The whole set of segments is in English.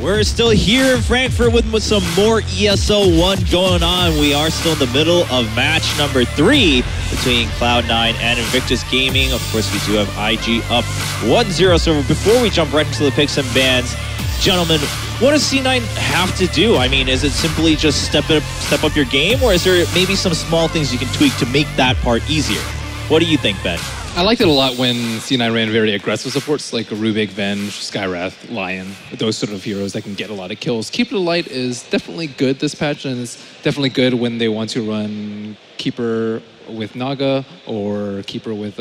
We're still here in Frankfurt with some more ESL One going on. We are still in the middle of match number 3 between Cloud9 and Invictus Gaming. Of course, we do have IG up 1-0. So before we jump right into the picks and bans, gentlemen, what does C9 have to do? I mean, is it simply just step up your game, or is there maybe some small things you can tweak to make that part easier? What do you think, Ben? I liked it a lot when C9 ran very aggressive supports like Rubik, Venge, Skywrath, Lion, those sort of heroes that can get a lot of kills. Keep It Light is definitely good this patch, and it's definitely good when they want to run Keeper with Naga or Keeper with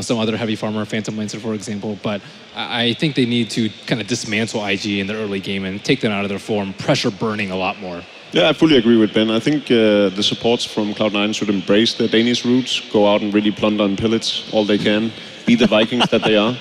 some other heavy farmer, Phantom Lancer, for example. But I think they need to kind of dismantle IG in the early game and take them out of their form, pressure burning a lot more. Yeah, I fully agree with Ben. I think the supports from Cloud9 should embrace their Danish roots, go out and really plunder and pillage all they can, be the Vikings that they are,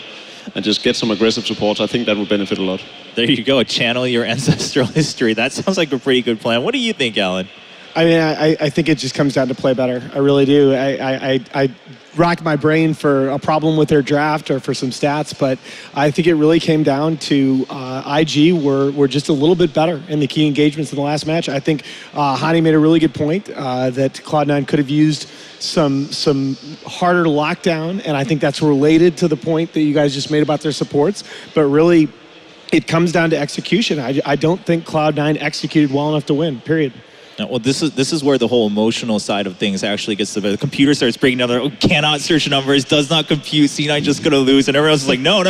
and just get some aggressive supports. I think that would benefit a lot. There you go. Channel your ancestral history. That sounds like a pretty good plan. What do you think, Alan? I mean, I think it just comes down to play better. I really do. I racked my brain for a problem with their draft or for some stats, but I think it really came down to IG were just a little bit better in the key engagements in the last match. I think Hani made a really good point that Cloud9 could have used some harder lockdown, and I think that's related to the point that you guys just made about their supports, but really it comes down to execution. I don't think Cloud9 executed well enough to win, period. Well, this is where the whole emotional side of things actually gets to the computer starts breaking down. Cannot search numbers, does not compute. C9 just going to lose, and everyone else is like, no.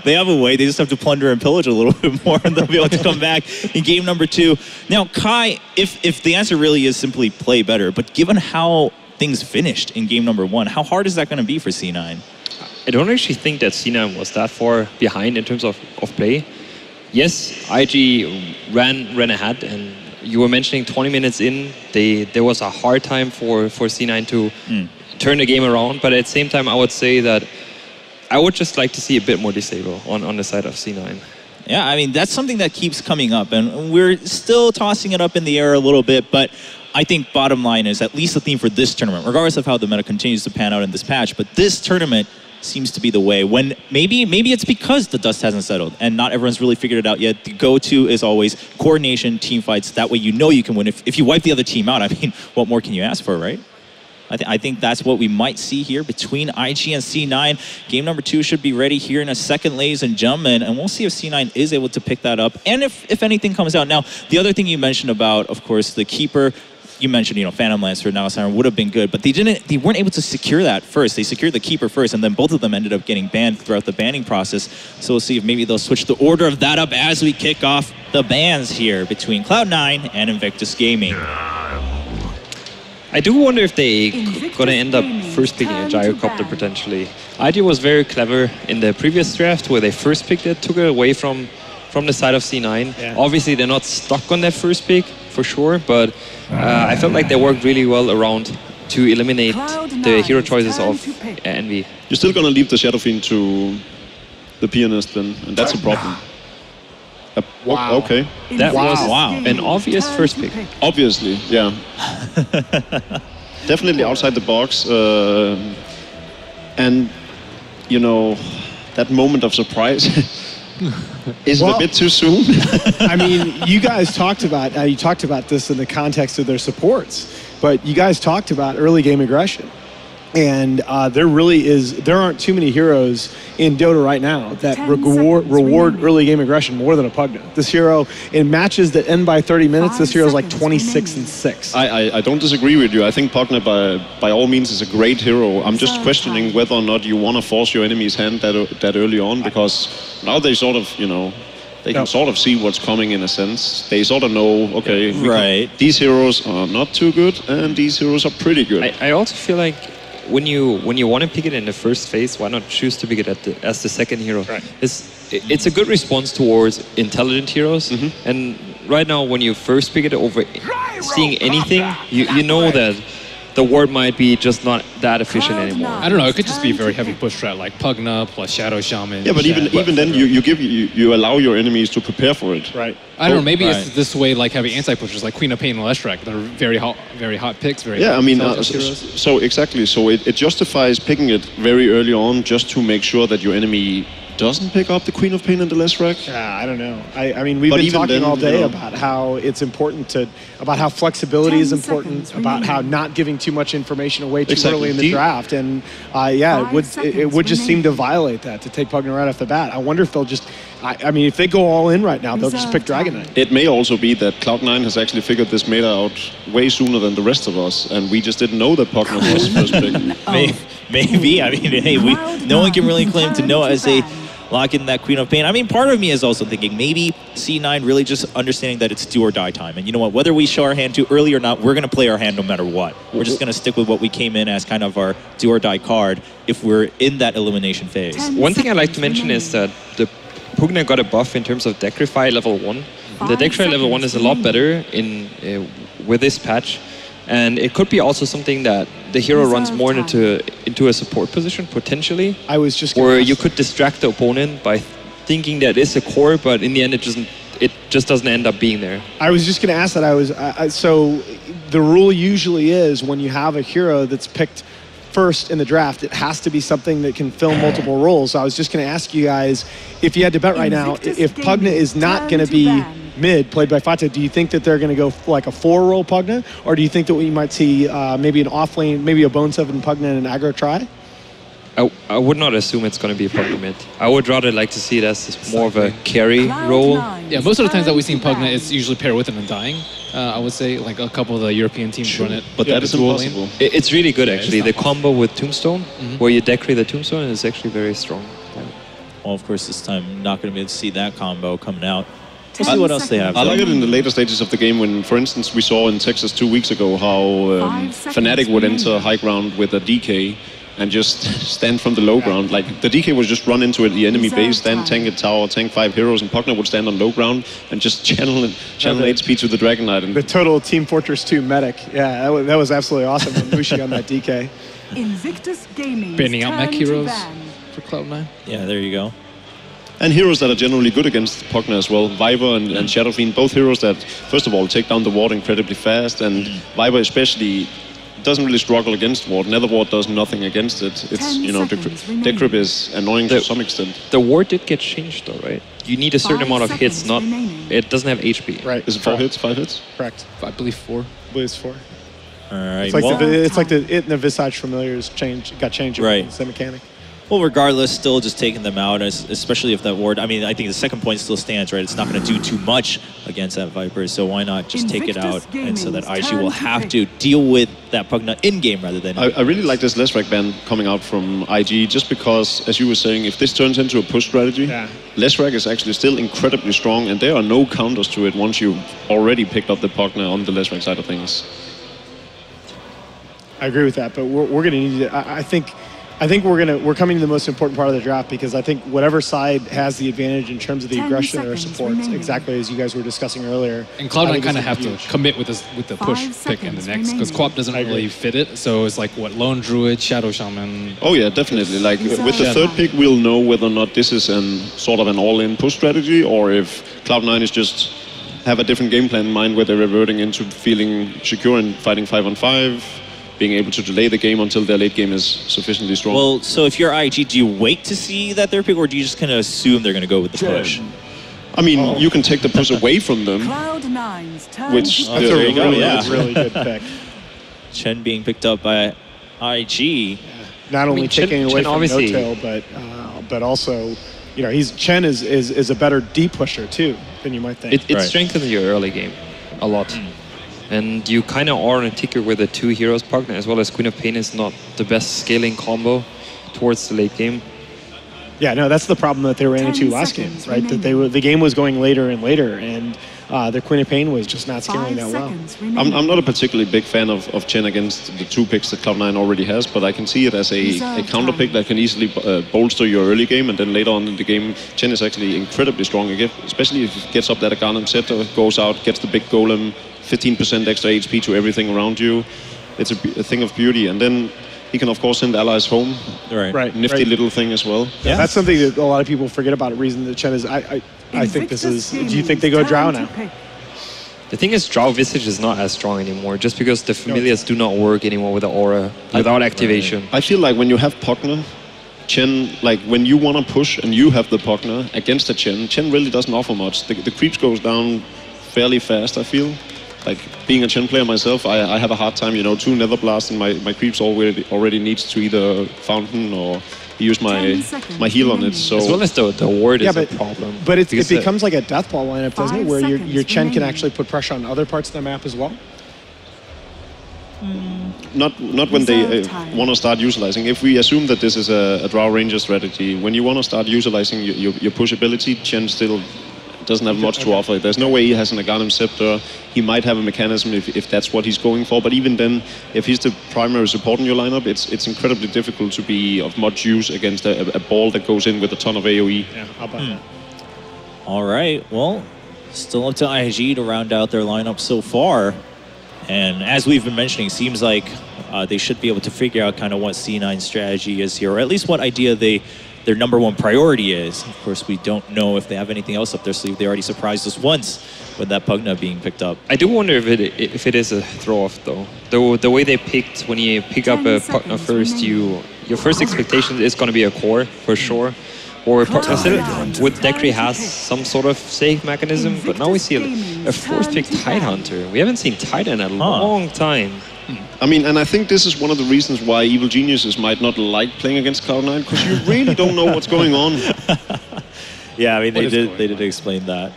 They have a way. They just have to plunder and pillage a little bit more, and they'll be able to come back in game number 2. Now, Kai, if the answer really is simply play better, but given how things finished in game number 1, how hard is that going to be for C9? I don't actually think that C9 was that far behind in terms of play. Yes, IG ran ahead, and you were mentioning 20 minutes in, there was a hard time for C9 to turn the game around. But at the same time, I would say that I would just like to see a bit more disable on the side of C9. Yeah, I mean, that's something that keeps coming up, and we're still tossing it up in the air a little bit, but I think bottom line is at least the theme for this tournament, regardless of how the meta continues to pan out in this patch, but this tournament seems to be the way. When maybe it's because the dust hasn't settled and not everyone's really figured it out yet. The go-to is always coordination, team fights. That way you know you can win. If you wipe the other team out, I mean, what more can you ask for, right? I think that's what we might see here between IG and C9. Game number 2 should be ready here in a second, ladies and gentlemen, and we'll see if C9 is able to pick that up and if anything comes out. Now, the other thing you mentioned about, of course, the Keeper, you mentioned, Phantom Lancer, now Siren would have been good, but they weren't able to secure that first. They secured the Keeper first, and then both of them ended up getting banned throughout the banning process. So we'll see if maybe they'll switch the order of that up as we kick off the bans here between Cloud9 and Invictus Gaming. I do wonder if they gonna end up first picking a Gyrocopter potentially. IG was very clever in the previous draft where they first picked it, took it away from the side of C9. Yeah. Obviously, they're not stuck on that first pick, for sure, but I felt like they worked really well around to eliminate the hero choices of Envy. You're still going to leave the Shadow Fiend to the Pianist then, and that's a problem. Wow. Okay. That was an obvious first pick. Obviously, yeah. Definitely outside the box. And, that moment of surprise. Is it a bit too soon? I mean, you guys talked about this in the context of their supports, but you guys talked about early game aggression. And there aren't too many heroes in Dota right now that reward early game aggression more than a Pugna. This hero, in matches that end by 30 minutes, this hero is like 26-6. I don't disagree with you. I think Pugna by all means is a great hero. I'm just questioning whether or not you want to force your enemy's hand that early on, because now they sort of, they can sort of see what's coming in a sense. They sort of know, okay, these heroes are not too good and these heroes are pretty good. I also feel like when you want to pick it in the first phase, why not choose to pick it as the second hero? Right. It's a good response towards intelligent heroes. And right now, when you first pick it over seeing anything, you know that the ward might be just not that efficient anymore. I don't know. It could just be a very heavy push strat like Pugna plus Shadow Shaman. Yeah, but even then, you allow your enemies to prepare for it. Right. I don't know. Maybe it's this way, like heavy anti-pushers like Queen of Pain and Leshrac. They're very hot picks. Yeah, I mean, so exactly. So it justifies picking it very early on just to make sure that your enemy doesn't pick up the Queen of Pain and the Leshrac. Yeah, I don't know. I mean, we've But been even talking then, all day you know, about how it's important about how flexibility 10 is important, seconds about how remaining. not giving too much information away too Exactly. early in Do the you- draft. And yeah, it 5 would seconds just seem to remaining. violate that, to take Pugna right off the bat. I wonder if they'll just, I mean, if they go all in right now, they'll just pick Reserve Dragon time. Knight. It may also be that Cloud9 has actually figured this meta out way sooner than the rest of us, and we just didn't know that Pugna was first pick. Maybe. I mean, hey, no one can really claim to know as they lock in that Queen of Pain. I mean, part of me is also thinking maybe C9 really just understanding that it's do or die time. And you know what, whether we show our hand too early or not, we're going to play our hand no matter what. We're just going to stick with what we came in as kind of our do or die card if we're in that elimination phase. 10 One thing I'd like to seconds mention is remaining. that the Pugna got a buff in terms of Decrify level 1. The 5 Decrify level 1 is a lot seconds better with this patch. And it could be also something that the hero runs Reserve more time. into a support position, potentially. I was just gonna Or ask- you could distract the opponent by thinking that it's a core, but in the end it just doesn't end up being there. I was just going to ask that. So the rule usually is when you have a hero that's picked first in the draft, it has to be something that can fill multiple roles. So I was just going to ask you guys, if you had to bet right now, Invictus if Pugna is not Gaming, going to turn be to ban. mid, played by Fata, do you think that they're going to go like a 4-role Pugna? Or do you think that we might see maybe an off-lane, maybe a Bone 7 Pugna and an aggro try? I would not assume it's going to be a Pugna mid. I would rather like to see it as more of a carry role. Cloud9 Yeah, most of the times that we've seen turn to Pugna, ban. it's usually paired with an Undying. I would say, like a couple of the European teams run it. But that is dual lane. impossible. It's really good actually. it's The not combo with Tombstone, where you decree the Tombstone, is actually very strong. Well, of course, this time not going to be able to see that combo coming out. We'll 10 see what else they have. I like though. it in the later stages of the game when, for instance, we saw in Texas 2 weeks ago how 5 seconds Fnatic would enter remaining. high ground with a DK and just stand from the low ground. Like, the DK would just run into the enemy Reserve base, stand, time. tank a tower, tank 5 heroes, and Pugna would stand on low ground and just channel Okay. HP to the Dragon Knight. And The total Team Fortress 2 medic. Yeah, that was absolutely awesome when Mushi on that DK. Invictus Gaming. Banning out mech heroes for Cloud9. Yeah, there you go. And heroes that are generally good against Pugna as well. Viper and Shadow Fiend, both heroes that, first of all, take down the ward incredibly fast. And Viper especially doesn't really struggle against ward. Nether ward does nothing against it. It's, 10 you know, seconds remaining. Decrypt is annoying to some extent. The ward did get changed though, right? You need a certain 5 amount of hits, seconds not remaining. it doesn't have HP. Right. Is it 4 hits, 5 hits? Correct. I believe 4. Blues 4. All right. It's like, well, it's like the it and the Visage Familiars got changed. Right. It's the mechanic. well, regardless, still just taking them out, especially if that ward. I mean, I think the second point still stands, right? It's not going to do too much against that Viper, so why not just take it Invictus out, and so that Gaming's IG will turn to have pick. to deal with that Pugna in game rather than. I really like this Leshrac ban coming out from IG just because, as you were saying, if this turns into a push strategy, Yeah. Leshrac is actually still incredibly strong, and there are no counters to it once you've already picked up the Pugna on the Leshrac side of things. I agree with that, but we're going to need to, I think we're coming to the most important part of the draft because I think whatever side has the advantage in terms of the 10 aggression or seconds supports, remaining. exactly as you guys were discussing earlier. And I Cloud9 think kind of it's have to huge. commit with the 5 push pick and the seconds next, because remaining. Co-op doesn't I agree. really fit it. So it's like, what, Lone Druid, Shadow Shaman. Oh yeah, definitely. Like with the Shadow. third pick, we'll know whether or not this is sort of an all-in push strategy, or if Cloud9 is just have a different game plan in mind where they're reverting into feeling secure and fighting 5-on-5, being able to delay the game until their late game is sufficiently strong. Well, so if you're IG, do you wait to see that third pick, or do you just kind of assume they're going to go with the push? I mean, you can take the push away from them, Cloud9's turn which to That's there a you go, really, yeah. really good pick. Chen being picked up by IG. Not only Chen- taking away Chen from obviously- No-Tail, but also, you know, Chen is a better D pusher too than you might think. It Right. strengthens your early game a lot. And you kind of are on a ticker with the two heroes Pugna, as well as Queen of Pain is not the best scaling combo towards the late game. Yeah, no, that's the problem that they ran 10 into last game, seconds right? That remaining. the game was going later and later, and the Queen of Pain was just not 5 scaling that well. seconds remaining. I'm not a particularly big fan of Chen against the two picks that Cloud9 already has, but I can see it as a Reserve counter pick time. that can easily bolster your early game, and then later on in the game, Chen is actually incredibly strong again, especially if he gets up that Aghanim Scepter, goes out, gets the big golem, 15% extra HP to everything around you. It's a thing of beauty, and then he can of course send allies home. Right. Nifty little thing as well. Yeah, that's something that a lot of people forget about. A reason that Chen is, I think this is. Do you think they go Drow now? The thing is, Drow Visage is not as strong anymore, just because the Familiars do not work anymore with the aura without activation. I feel like when you have Pugna, Chen, like when you want to push and you have the Pugner against a Chen really doesn't offer much. The creeps goes down fairly fast, I feel. Like being a Chen player myself, I have a hard time, 2 Nether Blasts and my creeps already needs to either fountain or use my heal on it. So As well as the ward is a problem. But it becomes like a death ball lineup, doesn't it? Where your Chen can actually put pressure on other parts of the map as well. Not when they want to start utilizing. If we assume that this is a Drow Ranger strategy, when you want to start utilizing your push ability, Chen still doesn't have much to offer. There's no way he has an Aghanim Scepter. He might have a mechanism if that's what he's going for, but even then, if he's the primary support in your lineup, it's incredibly difficult to be of much use against a ball that goes in with a ton of AoE. Yeah, how about that? All right, well, still up to IG to round out their lineup so far. And as we've been mentioning, seems like they should be able to figure out kind of what C9's strategy is here, or at least what idea their number one priority is. Of course, we don't know if they have anything else up their sleeve. They already surprised us once with that Pugna being picked up. I do wonder if it is a throw-off, though. The way they picked, when you pick up a Pugna first, your first expectation is going to be a core, for sure. Or with Dekri has some sort of save mechanism, but now we see a fourth pick Tidehunter. We haven't seen Tide in a long time. I mean, and I think this is one of the reasons why evil geniuses might not like playing against Cloud9, because you really don't know what's going on. Yeah, I mean, they did explain that.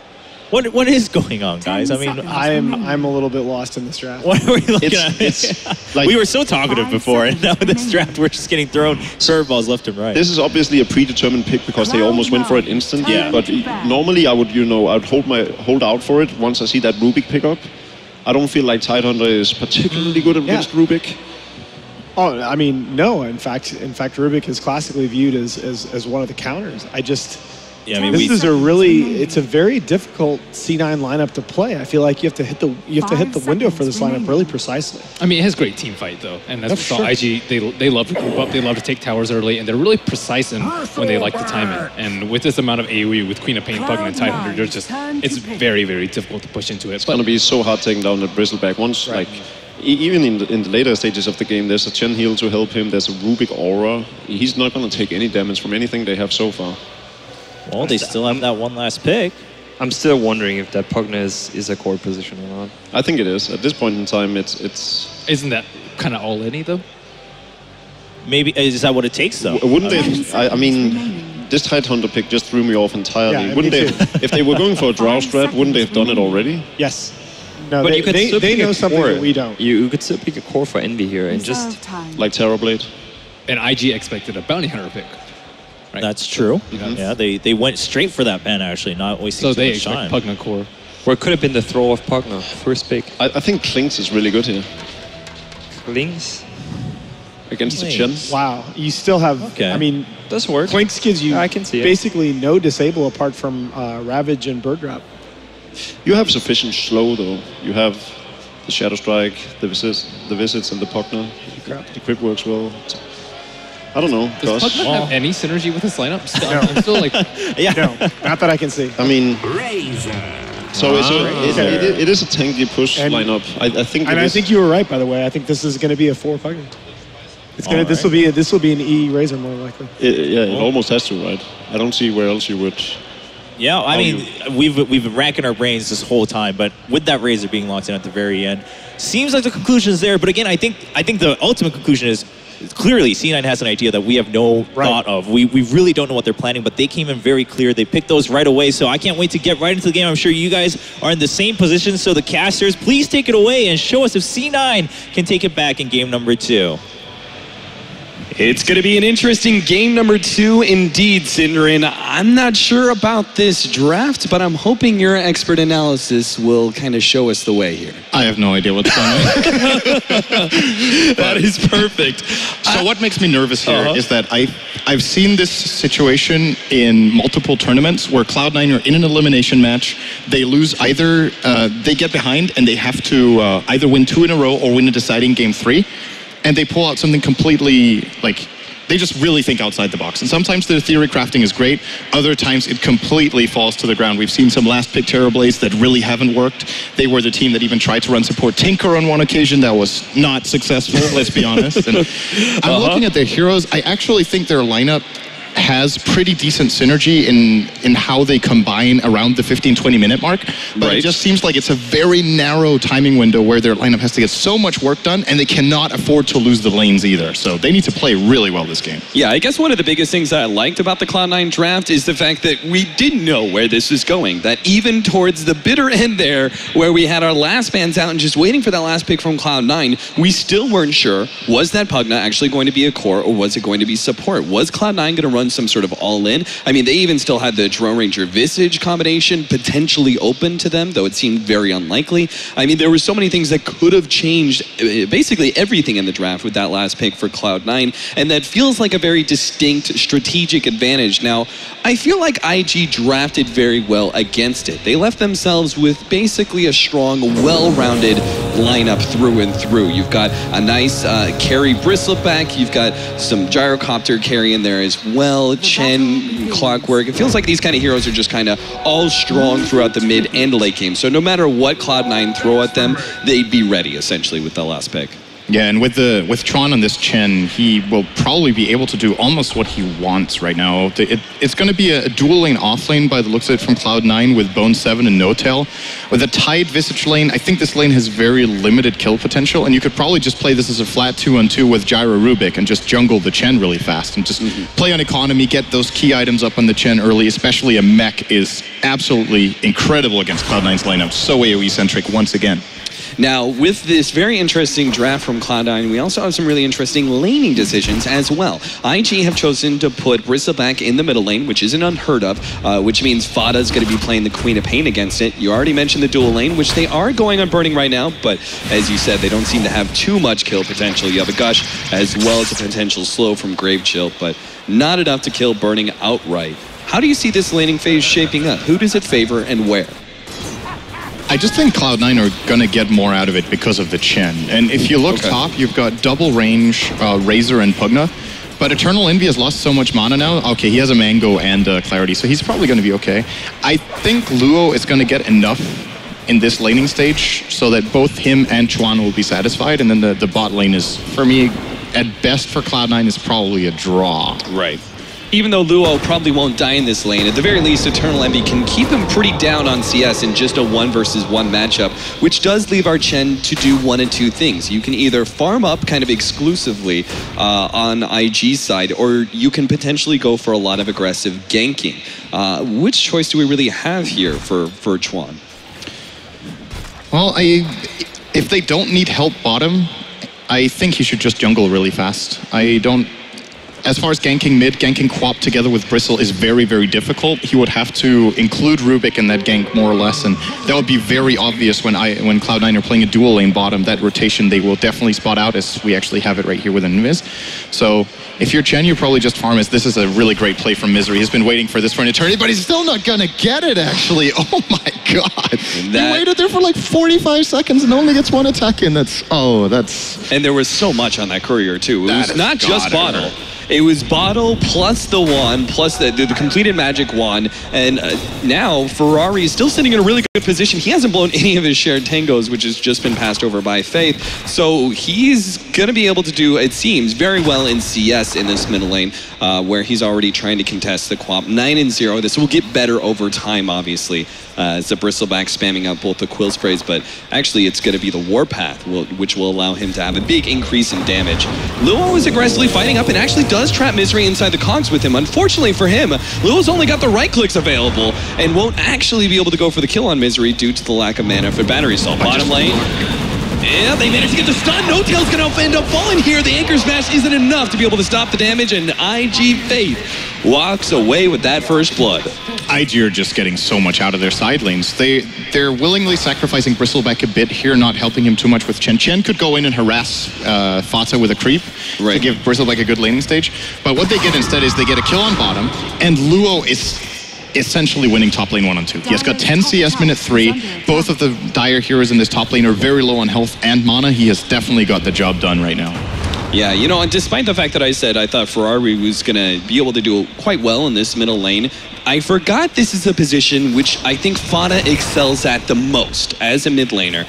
What is going on, guys? I mean, I'm a little bit lost in this draft. what are we looking at? Like, we were so talkative before, and now in this draft, we're just getting thrown curveballs left and right. This is obviously a predetermined pick because they almost went for it instant. Yeah. But normally I would, I'd hold out for it once I see that Rubik pick up. I don't feel like Tidehunter is particularly good against Rubik. Oh, I mean, no. In fact, Rubik is classically viewed as one of the counters. Yeah, I mean, it's a very difficult C9 lineup to play. I feel like you have to hit the window for this lineup really precisely. I mean, it has great team fight though, and as we saw, IG they love to group up, they love to take towers early, and they're really precise in when they like to time it. And with this amount of AoE with Queen of Pain, Pugna, and Tidehunter, it's very, very difficult to push into it. It's going to be so hard taking down the Bristleback once, like. Even in the later stages of the game, there's a Chen heal to help him. There's a Rubik aura. He's not going to take any damage from anything they have so far. Well, they still have that one last pick. I'm still wondering if that Pugna is a core position or not. I think it is. At this point in time, it's... Isn't that kind of all any though? Maybe, is that what it takes though? Wouldn't they... I mean, this Tidehunter pick just threw me off entirely. Yeah, wouldn't they... If they were going for a Drow strat, wouldn't they have done it already? Yes. No, But you could still they pick know a something core. that we don't. You could still pick a core for Envy here and just... Like Terrorblade? And IG expected a Bounty Hunter pick. Right? That's true. Mhm. Yeah, they went straight for that ban actually, not wasting So too they much expect time. Pugna core. Or it could have been the throw of Pugna, first pick. I think Klinks is really good here. Links? Against the Chen. Wow, you still have. Okay. I mean, Does work. Quinks gives you I can see it. basically no disable apart from Ravage and Bird Drop. You have sufficient slow though. You have the Shadow Strike, the visits, and the Pugna. The Crypt works well. I don't know. Does Gosh. Pugna have any synergy with this lineup? I'm still like, No, not that I can see. I mean, so it is a tanky push And- lineup. I think. And I think you were right, by the way. I think this is going to be a 4 Pugna. It's gonna. This will be an E Razor more likely. It almost has to, right? I don't see where else you would. Yeah, I mean, we've been racking our brains this whole time, but with that Razor being locked in at the very end, seems like the conclusion is there. But again, I think the ultimate conclusion is clearly C9 has an idea that we have no thought of. We really don't know what they're planning, but they came in very clear. They picked those right away, so I can't wait to get right into the game. I'm sure you guys are in the same position, so the casters, please take it away and show us if C9 can take it back in game number 2. It's going to be an interesting game number 2 indeed, Syndrin. I'm not sure about this draft, but I'm hoping your expert analysis will kind of show us the way here. I have no idea what's going on. That is perfect. So what makes me nervous here is that I've seen this situation in multiple tournaments where Cloud9 are in an elimination match. They lose either, they get behind and they have to either win 2 in a row or win a deciding game 3. And they pull out something completely, like, they just really think outside the box. And sometimes their theory crafting is great. Other times it completely falls to the ground. We've seen some last pick Terrorblades that really haven't worked. They were the team that even tried to run support Tinker on one occasion. That was not successful, let's be honest. And I'm looking at their heroes. I actually think their lineup has pretty decent synergy in how they combine around the 15-20 minute mark, but it just seems like it's a very narrow timing window where their lineup has to get so much work done, and they cannot afford to lose the lanes either. So they need to play really well this game. Yeah, I guess one of the biggest things that I liked about the Cloud9 draft is the fact that we didn't know where this was going. That even towards the bitter end there, where we had our last bands out and just waiting for that last pick from Cloud9, we still weren't sure, was that Pugna actually going to be a core or was it going to be support? Was Cloud9 going to run some sort of all-in? I mean, they even still had the Drone Ranger Visage combination potentially open to them, though it seemed very unlikely. I mean, there were so many things that could have changed basically everything in the draft with that last pick for Cloud9, and that feels like a very distinct strategic advantage. Now, I feel like IG drafted very well against it. They left themselves with basically a strong, well-rounded lineup through and through. You've got a nice carry Bristleback, you've got some Gyrocopter carry in there as well, Chen, Clockwork. It feels like these kind of heroes are just kind of all strong throughout the mid and late game. So no matter what Cloud9 throw at them, they'd be ready essentially with the last pick. Yeah, and with Tron on this Chen, he will probably be able to do almost what he wants right now. It's going to be a dual lane off lane by the looks of it from Cloud9 with Bone 7 and No-Tail. With a tied Visage lane, I think this lane has very limited kill potential, and you could probably just play this as a flat 2-on-2 with Gyro Rubik and just jungle the Chen really fast and just play on economy, get those key items up on the Chen early, especially a mech is absolutely incredible against Cloud9's lineup. So AoE-centric once again. Now, with this very interesting draft from Cloud9, we also have some really interesting laning decisions as well. IG have chosen to put Bristleback in the middle lane, which isn't unheard of, which means Fada is going to be playing the Queen of Pain against it. You already mentioned the dual lane, which they are going on Burning right now, but as you said, they don't seem to have too much kill potential. You have a Gush as well as a potential slow from Grave Chill, but not enough to kill Burning outright. How do you see this laning phase shaping up? Who does it favor and where? I just think Cloud9 are going to get more out of it because of the Chen. And if you look top, you've got double range, Razor and Pugna. But Eternal Envy has lost so much mana now. Okay, he has a Mango and Clarity, so he's probably going to be okay. I think Luo is going to get enough in this laning stage so that both him and Chuan will be satisfied. And then the bot lane is, for me, at best for Cloud9 is probably a draw. Right. Even though Luo probably won't die in this lane, at the very least, Eternal Envy can keep him pretty down on CS in just a 1 versus 1 matchup, which does leave our Chen to do one of two things. You can either farm up kind of exclusively on IG's side, or you can potentially go for a lot of aggressive ganking. Which choice do we really have here for Chuan? Well, if they don't need help bottom, I think he should just jungle really fast. As far as ganking mid, ganking Quap together with Bristle is very, very difficult. He would have to include Rubik in that gank more or less, and that would be very obvious when Cloud9 are playing a dual lane bottom. That rotation they will definitely spot out, as we actually have it right here with Invis. So if you're Chen, you probably just farm as this is a really great play from Misery. He's been waiting for this for an eternity, but he's still not gonna get it, actually. Oh my god. He waited there for like 45 seconds and only gets 1 attack in. That's... And there was so much on that courier too. It was not just Bottle. It was Bottle plus the wand, plus the completed magic wand, and now Ferrari is still sitting in a really good position. He hasn't blown any of his shared tangos, which has just been passed over by Faith. So he's going to be able to do, it seems, very well in CS in this middle lane, where he's already trying to contest the Quap. 9-0. This will get better over time, obviously, as the Bristleback spamming out both the Quill Sprays, but actually it's going to be the Warpath, which will allow him to have a big increase in damage. Luo is aggressively fighting up and actually does trap Misery inside the cogs with him. Unfortunately for him, Luo's only got the right clicks available and won't actually be able to go for the kill on Misery due to the lack of mana for Battery Assault. Bottom lane. Yeah, they managed to get the stun. No-Tail's going to end up falling here. The Anchor Smash isn't enough to be able to stop the damage, and IG Faith walks away with that first blood. IG are just getting so much out of their side lanes. They're willingly sacrificing Bristleback a bit here, not helping him too much with Chen. Chen could go in and harass Fata with a creep to give Bristleback a good laning stage. But what they get instead is they get a kill on bottom, and Luo is essentially winning top lane 1-on-2. He has got 10 CS minute 3. Both of the Dire heroes in this top lane are very low on health and mana. He has definitely got the job done right now. Yeah, you know, and despite the fact that I said I thought Ferrari was going to be able to do quite well in this middle lane, I forgot this is a position which I think Fada excels at the most as a mid laner.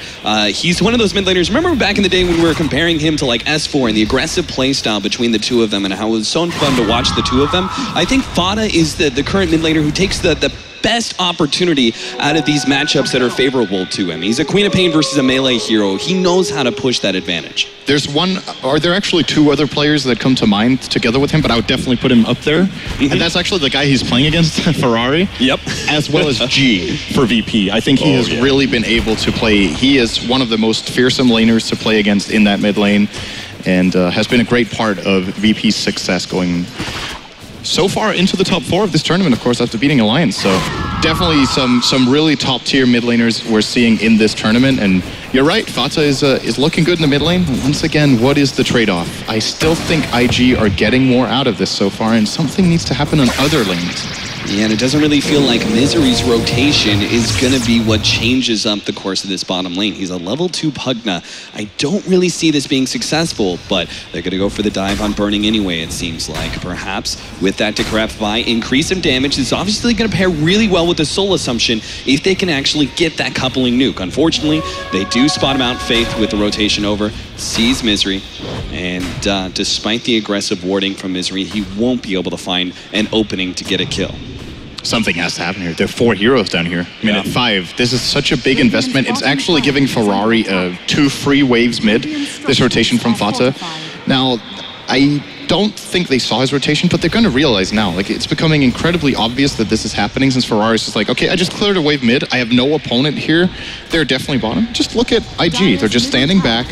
He's one of those mid laners. Remember back in the day when we were comparing him to like S4 and the aggressive play style between the two of them and how it was so fun to watch the two of them? I think Fada is the current mid laner who takes the best opportunity out of these matchups that are favorable to him. He's a Queen of Pain versus a melee hero. He knows how to push that advantage. There's one, are there actually two other players that come to mind together with him, but I would definitely put him up there. And that's actually the guy he's playing against, Ferrari. Yep. As well as G for VP. I think he has really been able to play. He is one of the most fearsome laners to play against in that mid lane, and has been a great part of VP's success going so far into the top 4 of this tournament, of course, after beating Alliance. So definitely some really top tier mid laners we're seeing in this tournament. And you're right, Fata is looking good in the mid lane. Once again, what is the trade-off? I still think IG are getting more out of this so far, and something needs to happen on other lanes. Yeah, and it doesn't really feel like Misery's rotation is going to be what changes up the course of this bottom lane. He's a level 2 Pugna. I don't really see this being successful, but they're going to go for the dive on Burning anyway, it seems like. Perhaps with that Decrepify, increase some damage. It's obviously going to pair really well with the Soul Assumption if they can actually get that coupling nuke. Unfortunately, they do spot him out Faith with the rotation over, sees Misery, and despite the aggressive warding from Misery, he won't be able to find an opening to get a kill. Something has to happen here. There are 4 heroes down here. Minute 5. This is such a big investment. It's actually giving Ferrari 2 free waves mid, this rotation from Fata. Now, I don't think they saw his rotation, but they're going to realize now. Like, it's becoming incredibly obvious that this is happening since Ferrari's just like, okay, I just cleared a wave mid. I have no opponent here. They're definitely bottom. Just look at IG. They're just standing back.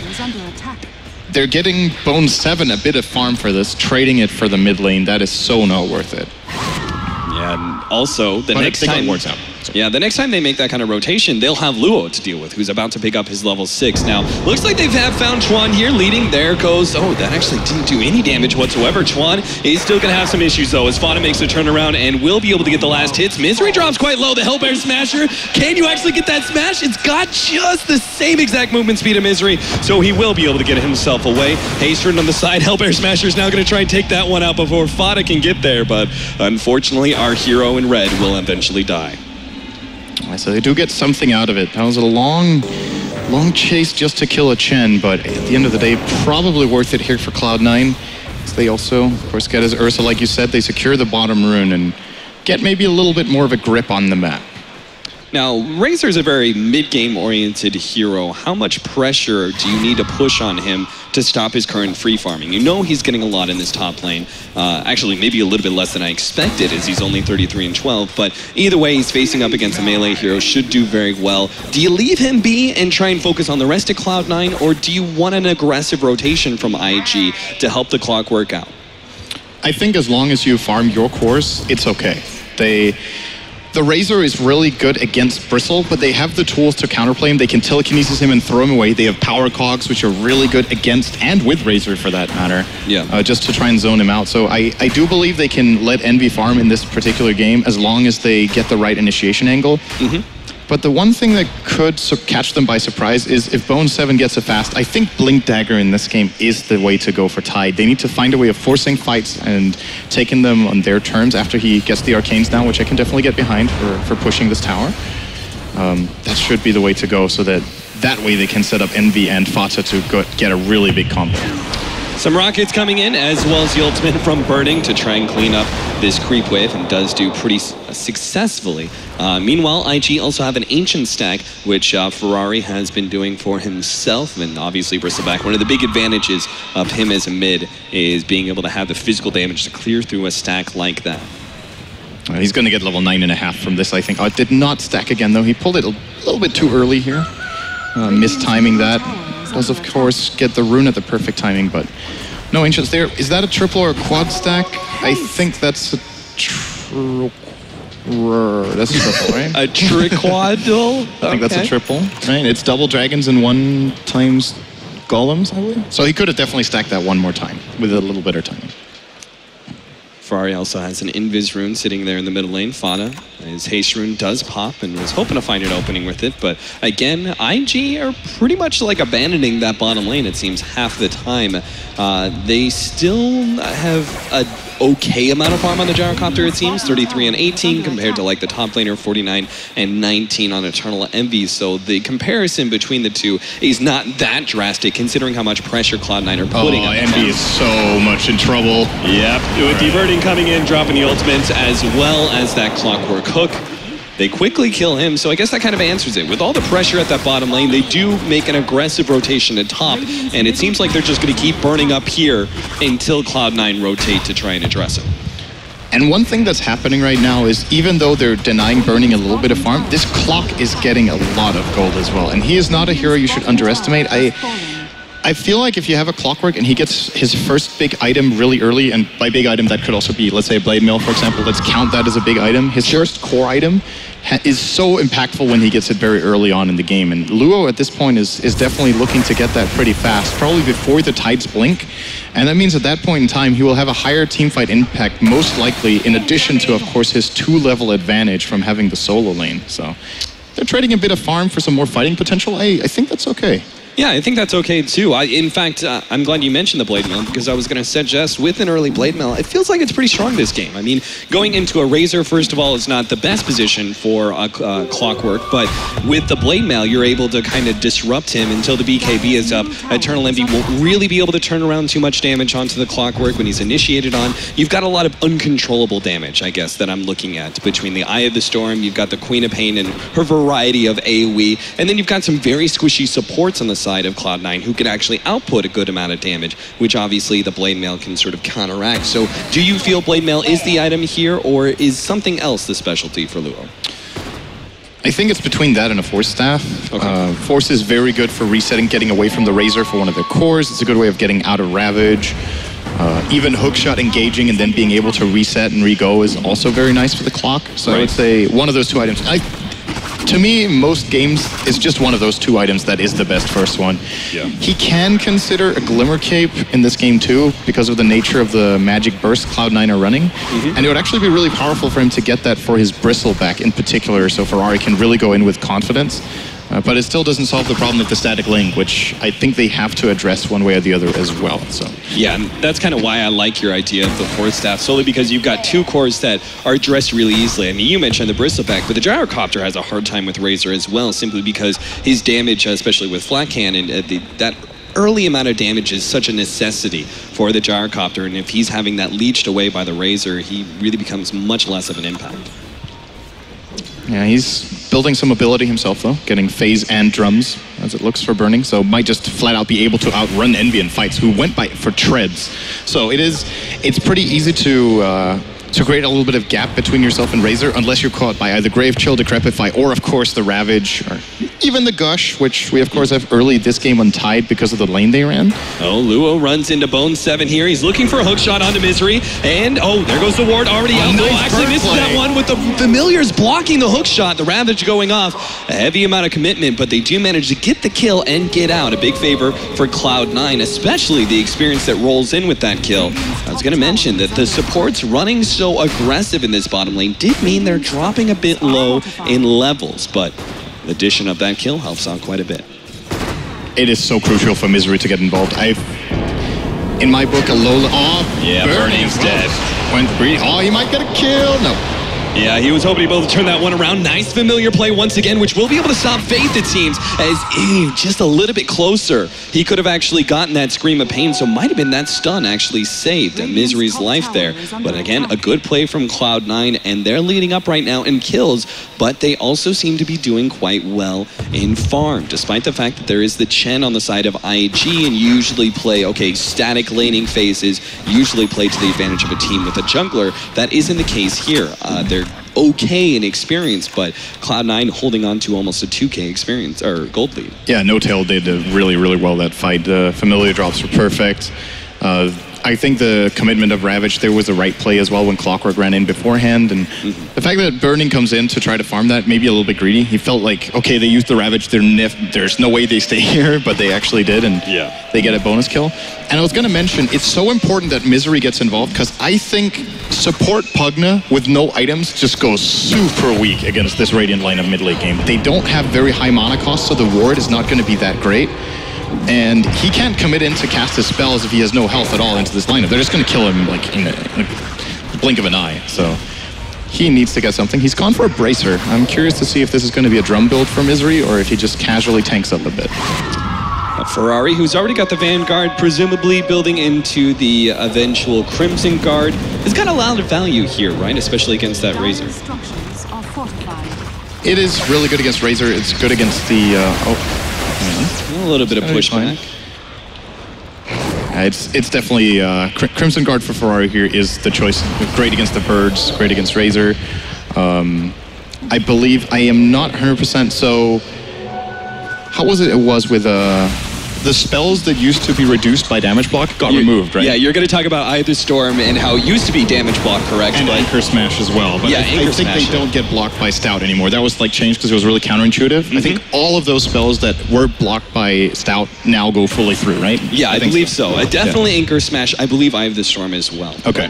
They're getting Bone 7 a bit of farm for this, trading it for the mid lane. That is so not worth it. Yeah, and also the next time works out. Yeah, the next time they make that kind of rotation, they'll have Luo to deal with, who's about to pick up his level 6. Now, looks like they've found Chuan here leading. There goes, oh, that actually didn't do any damage whatsoever. Chuan is still going to have some issues, though, as Fada makes a turnaround and will be able to get the last hits. Misery drops quite low, the Hellbear Smasher. Can you actually get that smash? It's got just the same exact movement speed of Misery, so he will be able to get himself away. Haystern on the side, Hellbear Smasher is now going to try and take that one out before Fada can get there, but unfortunately, our hero in red will eventually die. So they do get something out of it. That was a long chase just to kill a Chen, but at the end of the day, probably worth it here for Cloud9. So they also, of course, get his Ursa, like you said. They secure the bottom rune and get maybe a little bit more of a grip on the map. Now, Razor's a very mid-game oriented hero. How much pressure do you need to push on him to stop his current free farming? You know he's getting a lot in this top lane. Actually, maybe a little bit less than I expected, as he's only 33 and 12. But either way, he's facing up against a melee hero, should do very well. Do you leave him be and try and focus on the rest of Cloud9, or do you want an aggressive rotation from IG to help the clock work out? I think as long as you farm your cores, it's okay. The Razor is really good against Bristle, but they have the tools to counterplay him. They can telekinesis him and throw him away. They have power cogs, which are really good against and with Razor for that matter. Yeah. Just to try and zone him out. So I do believe they can let Envy farm in this particular game as long as they get the right initiation angle. But the one thing that could catch them by surprise is if Bone 7 gets a fast, I think Blink Dagger in this game is the way to go for Tide. They need to find a way of forcing fights and taking them on their terms after he gets the Arcanes down, which I can definitely get behind for pushing this tower. That should be the way to go, so that way they can set up Envy and Fata to get a really big combo. Some rockets coming in, as well as the ultimate from Burning to try and clean up this creep wave, and does do pretty successfully. Meanwhile, IG also have an Ancient stack, which Ferrari has been doing for himself, and obviously Bristleback. One of the big advantages of him as a mid is being able to have the physical damage to clear through a stack like that. He's going to get level 9.5 from this, I think. Oh, it did not stack again, though. He pulled it a little bit too early here. Mistiming that. Does, of course, get the rune at the perfect timing, but no Ancients there. Is that a triple or a quad stack? I think that's a triple, right? A triquadle? I think that's a triple, right? It's double dragons and 1 times golems, I believe. So he could have definitely stacked that one more time with a little better timing. Ferrari also has an Invis rune sitting there in the middle lane. Fana, his haste rune does pop and was hoping to find an opening with it. But again, IG are pretty much like abandoning that bottom lane, it seems, half the time. They still have a okay amount of farm on the Gyrocopter, it seems, 33 and 18 compared to like the top laner, 49 and 19 on Eternal Envy. So the comparison between the two is not that drastic considering how much pressure Cloud9 are putting on Envy is so much in trouble. Yep, with Diverting coming in, dropping the ultimate as well as that Clockwork Hook. They quickly kill him, so I guess that kind of answers it. With all the pressure at that bottom lane, they do make an aggressive rotation at top, and it seems like they're just going to keep burning up here until Cloud9 rotate to try and address him. And one thing that's happening right now is even though they're denying burning a little bit of farm, this Clock is getting a lot of gold as well. And he is not a hero you should underestimate. I feel like if you have a Clockwork and he gets his first big item really early, and by big item that could also be, let's say, a Blade Mill, for example, let's count that as a big item. His first core item is so impactful when he gets it very early on in the game. And Luo at this point is definitely looking to get that pretty fast, probably before the tides blink. And that means at that point in time, he will have a higher teamfight impact, most likely, in addition to, of course, his 2-level advantage from having the solo lane. So they're trading a bit of farm for some more fighting potential. I think that's okay. Yeah, I think that's okay too. In fact, I'm glad you mentioned the Blade Mill because I was going to suggest with an early Blade Mill, it feels like it's pretty strong this game. I mean, going into a Razor, first of all, is not the best position for Clockwork, but with the Blade Mill, you're able to kind of disrupt him until the BKB is up. Eternal Envy won't really be able to turn around too much damage onto the Clockwork when he's initiated on. You've got a lot of uncontrollable damage, I guess, that I'm looking at between the Eye of the Storm, you've got the Queen of Pain and her variety of AoE, and then you've got some very squishy supports on the side of Cloud9 who can actually output a good amount of damage, which obviously the Blade Mail can sort of counteract. So do you feel Blade Mail is the item here, or is something else the specialty for Luo? I think it's between that and a Force Staff. Okay. Force is very good for resetting, getting away from the Razor for one of their cores. It's a good way of getting out of Ravage. Even Hookshot engaging and then being able to reset and re-go is also very nice for the Clock. So I would say one of those two items. To me, most games, it's just one of those two items that is the best first one. Yeah. He can consider a Glimmer Cape in this game too, because of the nature of the magic burst Cloud9 are running. And it would actually be really powerful for him to get that for his Bristleback in particular, so Ferrari can really go in with confidence. But it still doesn't solve the problem of the static link, which I think they have to address one way or the other as well. So yeah, and that's kind of why I like your idea of the Force Staff, solely because you've got two cores that are addressed really easily. I mean, you mentioned the Bristleback, but the Gyrocopter has a hard time with Razor as well, simply because his damage, especially with Flat Cannon, that early amount of damage is such a necessity for the Gyrocopter, and if he's having that leached away by the Razor, he really becomes much less of an impact. Yeah, he's building some ability himself, though, getting phase and drums, as it looks for Burning, so might just flat out be able to outrun Envy in fights, who went by for treads. So it's pretty easy to create a little bit of gap between yourself and Razor, unless you're caught by either Grave Chill, Decrepify, or of course the Ravage, or even the Gush, which we of course have early this game on Tide because of the lane they ran. Oh, Luo runs into Bone 7 here. He's looking for a hook shot onto Misery, and oh, there goes the ward already out. Nice actually misses that one with the Familiars blocking the hook shot, the Ravage going off. A heavy amount of commitment, but they do manage to get the kill and get out. A big favor for Cloud9, especially the experience that rolls in with that kill. I was going to mention that the supports running so aggressive in this bottom lane did mean they're dropping a bit low in levels, but the addition of that kill helps out quite a bit. It is so crucial for Misery to get involved. In my book, a low... Oh, yeah, Burning's dead. Oh, he might get a kill. No. Yeah, he was hoping to be able to turn that one around. Nice familiar play once again, which will be able to stop Faith, it seems, as just a little bit closer. He could have actually gotten that Scream of Pain, so might have been that stun actually saved Misery's life there. But again, a good play from Cloud9, and they're leading up right now in kills, but they also seem to be doing quite well in farm, despite the fact that there is the Chen on the side of IG and usually play, okay, static laning phases, usually play to the advantage of a team with a jungler. That isn't the case here. They're okay in experience, but Cloud9 holding on to almost a 2K experience or gold lead. Yeah, No Tail did really, really well that fight. The familiar drops were perfect. I think the commitment of Ravage there was the right play as well when Clockwork ran in beforehand, and the fact that Burning comes in to try to farm that, maybe a little bit greedy. He felt like, okay, they used the Ravage, there's no way they stay here, but they actually did, and they get a bonus kill. And I was going to mention, it's so important that Misery gets involved, because I think support Pugna with no items just goes super weak against this Radiant lineup mid-late game. They don't have very high mana cost, so the ward is not going to be that great. And he can't commit in to cast his spells if he has no health at all into this lineup. They're just going to kill him like in a blink of an eye. So he needs to get something. He's gone for a Bracer. I'm curious to see if this is going to be a drum build from Isri or if he just casually tanks up a bit. Ferrari, who's already got the Vanguard, presumably building into the eventual Crimson Guard, has got a lot of value here, right? Especially against that Razor. Structures are fortified. It is really good against Razor. It's good against the... A little bit of pushback. It's definitely... Crimson Guard for Ferrari here is the choice. Great against the Birds, great against Razor. I believe... I am not 100%, so... How was it? It was with the spells that used to be reduced by damage block got removed, right? Yeah, you're going to talk about Either Storm and how it used to be damage block, correct? And Anchor Smash as well. But yeah, I think they don't get blocked by Stout anymore. That was like changed because it was really counterintuitive. I think all of those spells that were blocked by Stout now go fully through, right? Yeah, I believe so. Definitely Anchor Smash. I believe Eye of the Storm as well. Okay.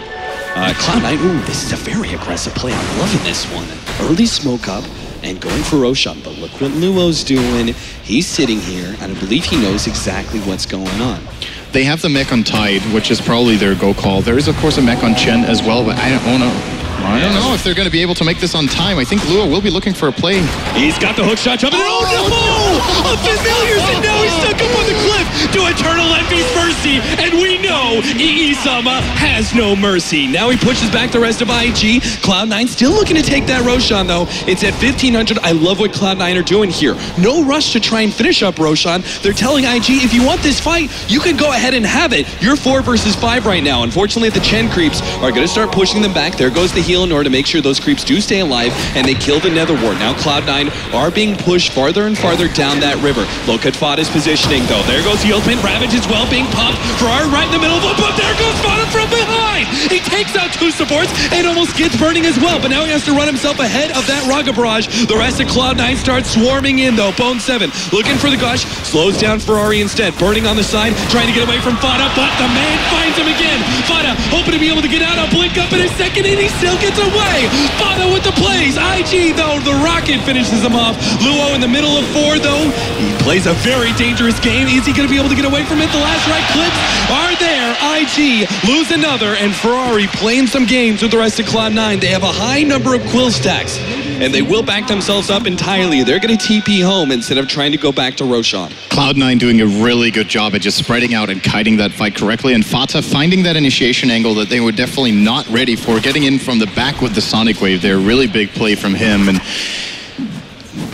Cloud9, ooh, this is a very aggressive play. I'm loving this one. Early smoke up and going for Roshan, but look what Luo's doing. He's sitting here, and I believe he knows exactly what's going on. They have the mech on Tide, which is probably their go call. There is, of course, a mech on Chen as well, but I don't know if they're going to be able to make this on time. I think Luo will be looking for a play. He's got the hook shot jumping. Oh no! A Familiars, and now he's stuck up on the cliff to Eternal Envy's mercy, and we know Iisama has no mercy. Now he pushes back the rest of IG. Cloud9 still looking to take that Roshan, though. It's at 1500. I love what Cloud9 are doing here. No rush to try and finish up Roshan. They're telling IG, if you want this fight, you can go ahead and have it. You're 4 versus 5 right now. Unfortunately, the Chen creeps are going to start pushing them back. There goes the heal in order to make sure those creeps do stay alive, and they kill the Nether Ward. Now Cloud9 are being pushed farther and farther down that river. Look at Fada's positioning, though. There goes Heal Pin. Ravage as well being popped. Ferrari right in the middle of it, but there goes Fada from behind. He takes out 2 supports and almost gets burning as well, but now he has to run himself ahead of that Raga Barrage. The rest of Cloud9 starts swarming in, though. Bone 7 looking for the Gush, slows down Ferrari instead. Burning on the side, trying to get away from Fada, but the man finds him again. Fada hoping to be able to get out. A blink up in a second, and he still gets away. Fada with the plays. IG, though, the rocket finishes him off. Luo in the middle of 4, though. He plays a very dangerous game. Is he going to be able to get away from it? The last right clicks are there. IG lose another, and Ferrari playing some games with the rest of Cloud9. They have a high number of quill stacks, and they will back themselves up entirely. They're going to TP home instead of trying to go back to Roshan. Cloud9 doing a really good job at just spreading out and kiting that fight correctly, and Fata finding that initiation angle that they were definitely not ready for, getting in from the back with the Sonic Wave there. Really big play from him, and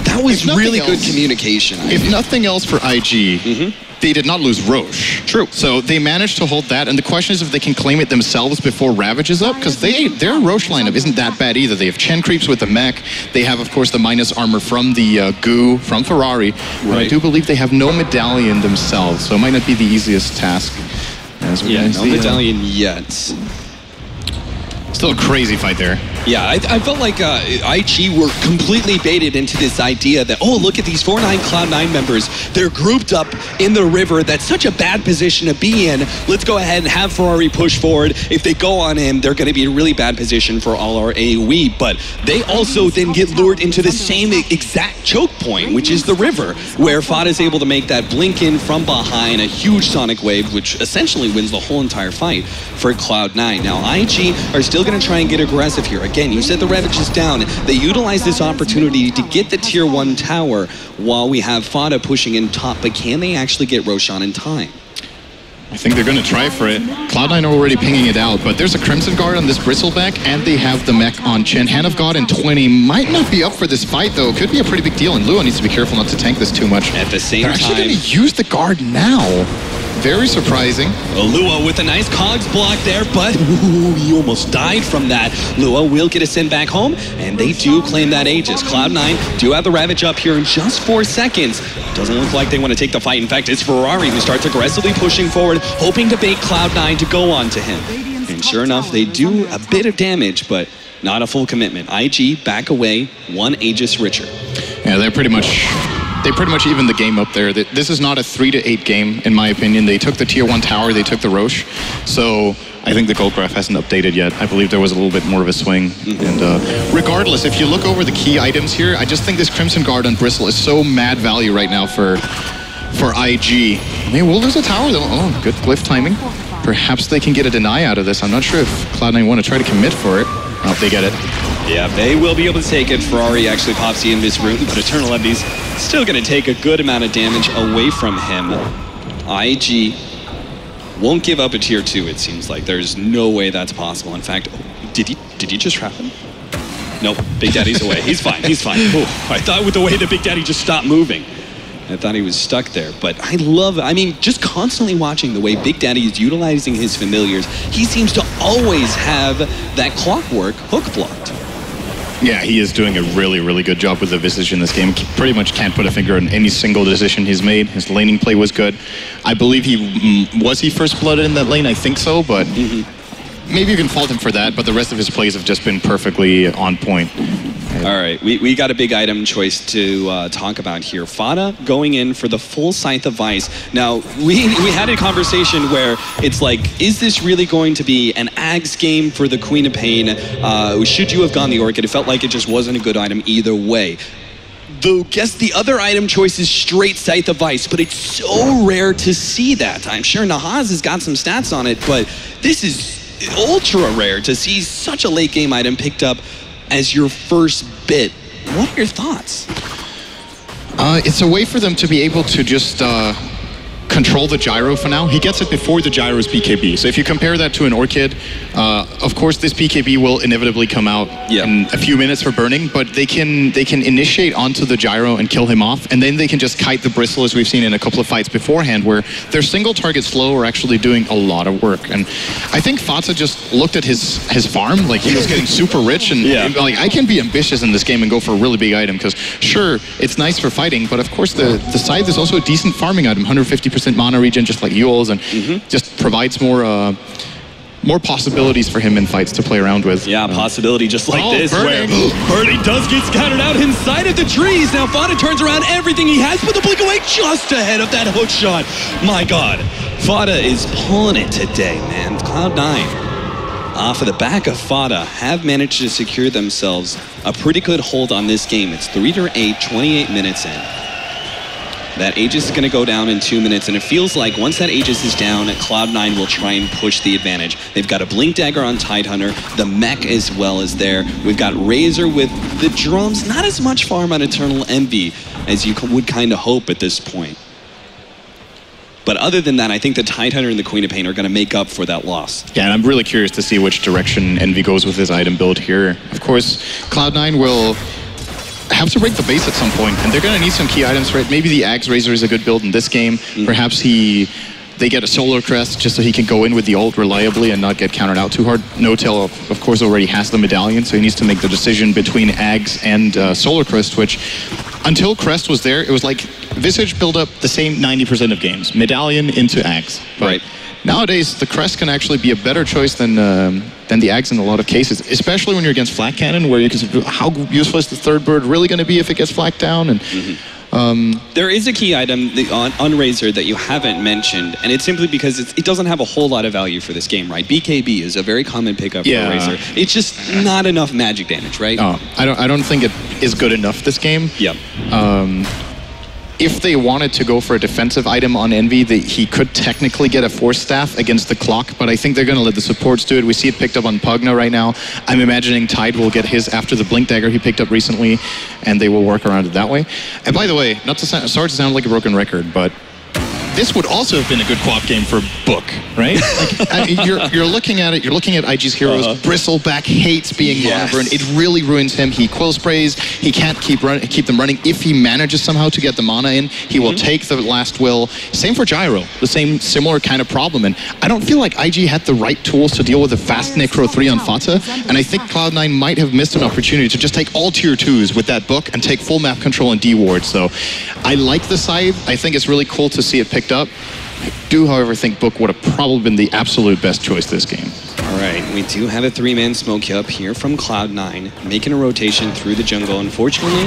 that was really good communication. If nothing else for IG, they did not lose Roche. True. So they managed to hold that, and the question is if they can claim it themselves before Ravage is up, because their Roche lineup isn't that bad either. They have Chen creeps with the mech. They have, of course, the minus armor from the Goo, from Ferrari. Right. I do believe they have no medallion themselves, so it might not be the easiest task. As we no medallion yet. Still a crazy fight there. Yeah, I felt like IG were completely baited into this idea that, oh, look at these 4-9 Cloud9 members. They're grouped up in the river. That's such a bad position to be in. Let's go ahead and have Ferrari push forward. If they go on him, they're going to be in a really bad position for all our AoE. But they also then get lured into the same exact choke point, which is the river, where Fada is able to make that blink in from behind, a huge Sonic Wave, which essentially wins the whole entire fight for Cloud9. Now, IG are still going to try and get aggressive here. Again, you said the Ravage is down. They utilize this opportunity to get the tier 1 tower while we have Fada pushing in top, but can they actually get Roshan in time? I think they're going to try for it. Cloud9 are already pinging it out, but there's a Crimson Guard on this Bristleback, and they have the mech on Chen. Hand of God in 20 might not be up for this fight, though. Could be a pretty big deal, and Luo needs to be careful not to tank this too much. At the same time, they're actually going to use the Guard now. Very surprising. Luo with a nice cogs block there, but he almost died from that. Luo will get a send back home, and they do claim that Aegis. Cloud9 do have the Ravage up here in just 4 seconds. Doesn't look like they want to take the fight. In fact, it's Ferrari who starts aggressively pushing forward, hoping to bait Cloud9 to go on to him. And sure enough, they do a bit of damage, but not a full commitment. IG back away, 1 Aegis richer. Yeah, they pretty much evened the game up there. This is not a 3-8 game, in my opinion. They took the tier 1 tower, they took the Roche. So I think the goal graph hasn't updated yet. I believe there was a little bit more of a swing. And regardless, if you look over the key items here, I just think this Crimson Guard on Bristle is so mad value right now for IG. They will lose a tower though. Oh, good glyph timing. Perhaps they can get a deny out of this. I'm not sure if Cloud9 want to try to commit for it. Oh, they get it. Yeah, they will be able to take it. Ferrari actually pops the Invis root, but Eternal Envy's still going to take a good amount of damage away from him. IG won't give up a tier 2, it seems like. There's no way that's possible. In fact, did he just trap him? Nope, Big Daddy's away. He's fine, he's fine. Ooh, I thought with the way that Big Daddy just stopped moving, I thought he was stuck there. But I mean, just constantly watching the way Big Daddy is utilizing his familiars, he seems to always have that clockwork hook blocked. Yeah, he is doing a really, really good job with the Visage in this game. Pretty much can't put a finger on any single decision he's made. His laning play was good. I believe was he first blooded in that lane? I think so, but maybe you can fault him for that, but the rest of his plays have just been perfectly on point. All right, we got a big item choice to talk about here. Fada going in for the full Scythe of Vice. Now, we had a conversation where it's like, is this really going to be an Ags game for the Queen of Pain? Should you have gone the Orchid? It felt like it just wasn't a good item either way. Guess the other item choice is straight Scythe of Vice, but it's so rare to see that. I'm sure Nahaz has got some stats on it, but this is ultra rare to see such a late game item picked up as your first bit. What are your thoughts? It's a way for them to be able to just control the gyro for now. He gets it before the gyro's BKB. So if you compare that to an Orchid, of course this BKB will inevitably come out in a few minutes for burning, but they can initiate onto the gyro and kill him off, and then they can just kite the Bristle, as we've seen in a couple of fights beforehand, where their single target slow are actually doing a lot of work. And I think Fatsa just looked at his farm, like he was getting super rich, and like, I can be ambitious in this game and go for a really big item, because sure, it's nice for fighting, but of course the Scythe is also a decent farming item, 150% mana regen, just like Yule's, and just provides more possibilities for him in fights to play around with. Yeah, possibility just like this, where Birdie does get scattered out inside of the trees. Now Fada turns around everything he has, but the blink away just ahead of that hook shot. My God, Fada is pulling it today, man. Cloud9, off of the back of Fada, have managed to secure themselves a pretty good hold on this game. It's 3-8, 28 minutes in. That Aegis is going to go down in 2 minutes, and it feels like once that Aegis is down, Cloud9 will try and push the advantage. They've got a Blink Dagger on Tidehunter, the mech as well is there. We've got Razor with the drums, not as much farm on Eternal Envy as you would kind of hope at this point. But other than that, I think the Tidehunter and the Queen of Pain are going to make up for that loss. Yeah, and I'm really curious to see which direction Envy goes with his item build here. Of course, Cloud9 will have to break the base at some point, and they're going to need some key items, right? Maybe the Axe Razor is a good build in this game. Perhaps they get a Solar Crest just so he can go in with the ult reliably and not get countered out too hard. No-Tail, of course, already has the Medallion, so he needs to make the decision between Axe and Solar Crest, which, until Crest was there, it was like Visage build up the same 90% of games. Medallion into Axe. Right. Nowadays, the Crest can actually be a better choice than the Axe in a lot of cases, especially when you're against Flak Cannon, where you can say, how useful is the third bird really going to be if it gets flak down? And there is a key item on Razor that you haven't mentioned, and it's simply because it doesn't have a whole lot of value for this game, right? BKB is a very common pickup for Razor. It's just not enough magic damage, right? I don't think it is good enough this game. If they wanted to go for a defensive item on Envy, he could technically get a Force Staff against the clock, but I think they're going to let the supports do it. We see it picked up on Pugna right now. I'm imagining Tide will get his after the Blink Dagger he picked up recently, and they will work around it that way. And by the way, sorry to sound like a broken record, but this would also have been a good co-op game for Book, right? Like, you're looking at it. You're looking at IG's heroes. Bristleback hates being monoburned. It really ruins him. He quill sprays. He can't keep them running. If he manages somehow to get the mana in, he will take the last will. Same for Gyro. The similar kind of problem. And I don't feel like IG had the right tools to deal with a fast Necro 3 on Fata. And I think Cloud9 might have missed an opportunity to just take all tier 2s with that Book and take full map control and D-ward. So I like the Scythe. I think it's really cool to see it picked up. I do, however, think Book would have probably been the absolute best choice this game. All right, we do have a 3-man smoke up here from Cloud9, making a rotation through the jungle. Unfortunately,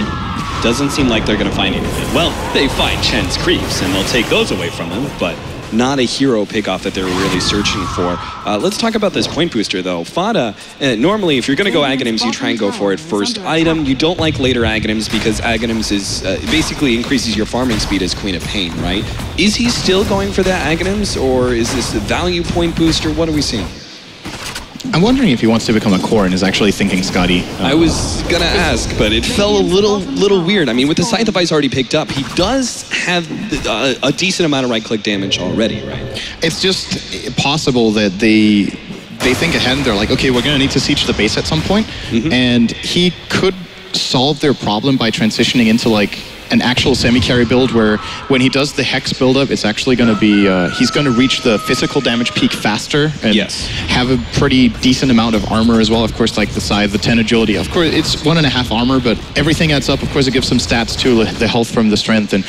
doesn't seem like they're going to find anything. Well, they find Chen's creeps, and they'll take those away from him, but not a hero pickoff that they were really searching for. Let's talk about this point booster, though. Fada, normally, if you're going to go Aghanims, you try and go for it first item. You don't like later Aghanims because Aghanims is basically increases your farming speed as Queen of Pain, right? Is he still going for that Aghanims, or is this the value point booster? What are we seeing? I'm wondering if he wants to become a core and is actually thinking Scotty. I was gonna ask, but it felt a little weird. I mean, with the Scythe of Ice already picked up, he does have a decent amount of right-click damage already, right? It's just possible that they think ahead and they're like, okay, we're gonna need to siege the base at some point, and he could solve their problem by transitioning into like an actual semi-carry build where when he does the Hex build-up, it's actually going to be, he's going to reach the physical damage peak faster and have a pretty decent amount of armor as well. Of course, like the Scythe, the 10 agility. Of course, it's 1.5 armor, but everything adds up. Of course, it gives some stats too, the health from the strength. And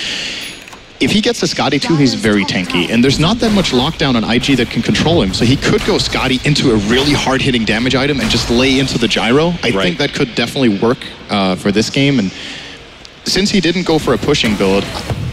if he gets a Scotty too, he's very tanky. And there's not that much lockdown on IG that can control him. So he could go Scotty into a really hard-hitting damage item and just lay into the gyro. I think that could definitely work for this game. And since he didn't go for a pushing build,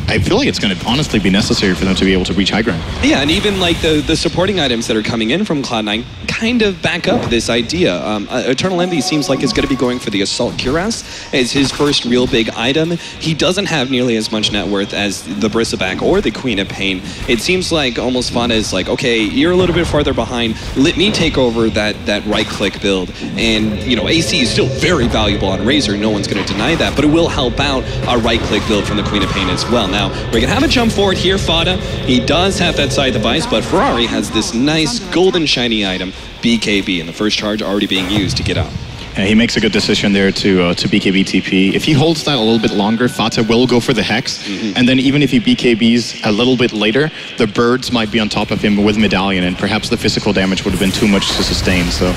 I feel like it's going to honestly be necessary for them to be able to reach high ground. Yeah, and even like the supporting items that are coming in from Cloud9 kind of back up this idea. Eternal Envy seems like it's going to be going for the Assault Cuirass as his first real big item. He doesn't have nearly as much net worth as the Bristleback or the Queen of Pain. It seems like almost Fada is like, okay, you're a little bit farther behind. Let me take over that right-click build. And, you know, AC is still very valuable on Razor. No one's going to deny that. But it will help out a right-click build from the Queen of Pain as well. Now, we're going to have a jump forward here, Fada. He does have that Scythe of Ice, but Ferrari has this nice golden shiny item, BKB, and the first charge already being used to get out. Yeah, he makes a good decision there to BKB TP. If he holds that a little bit longer, Fata will go for the Hex, and then even if he BKBs a little bit later, the birds might be on top of him with Medallion, and perhaps the physical damage would have been too much to sustain. So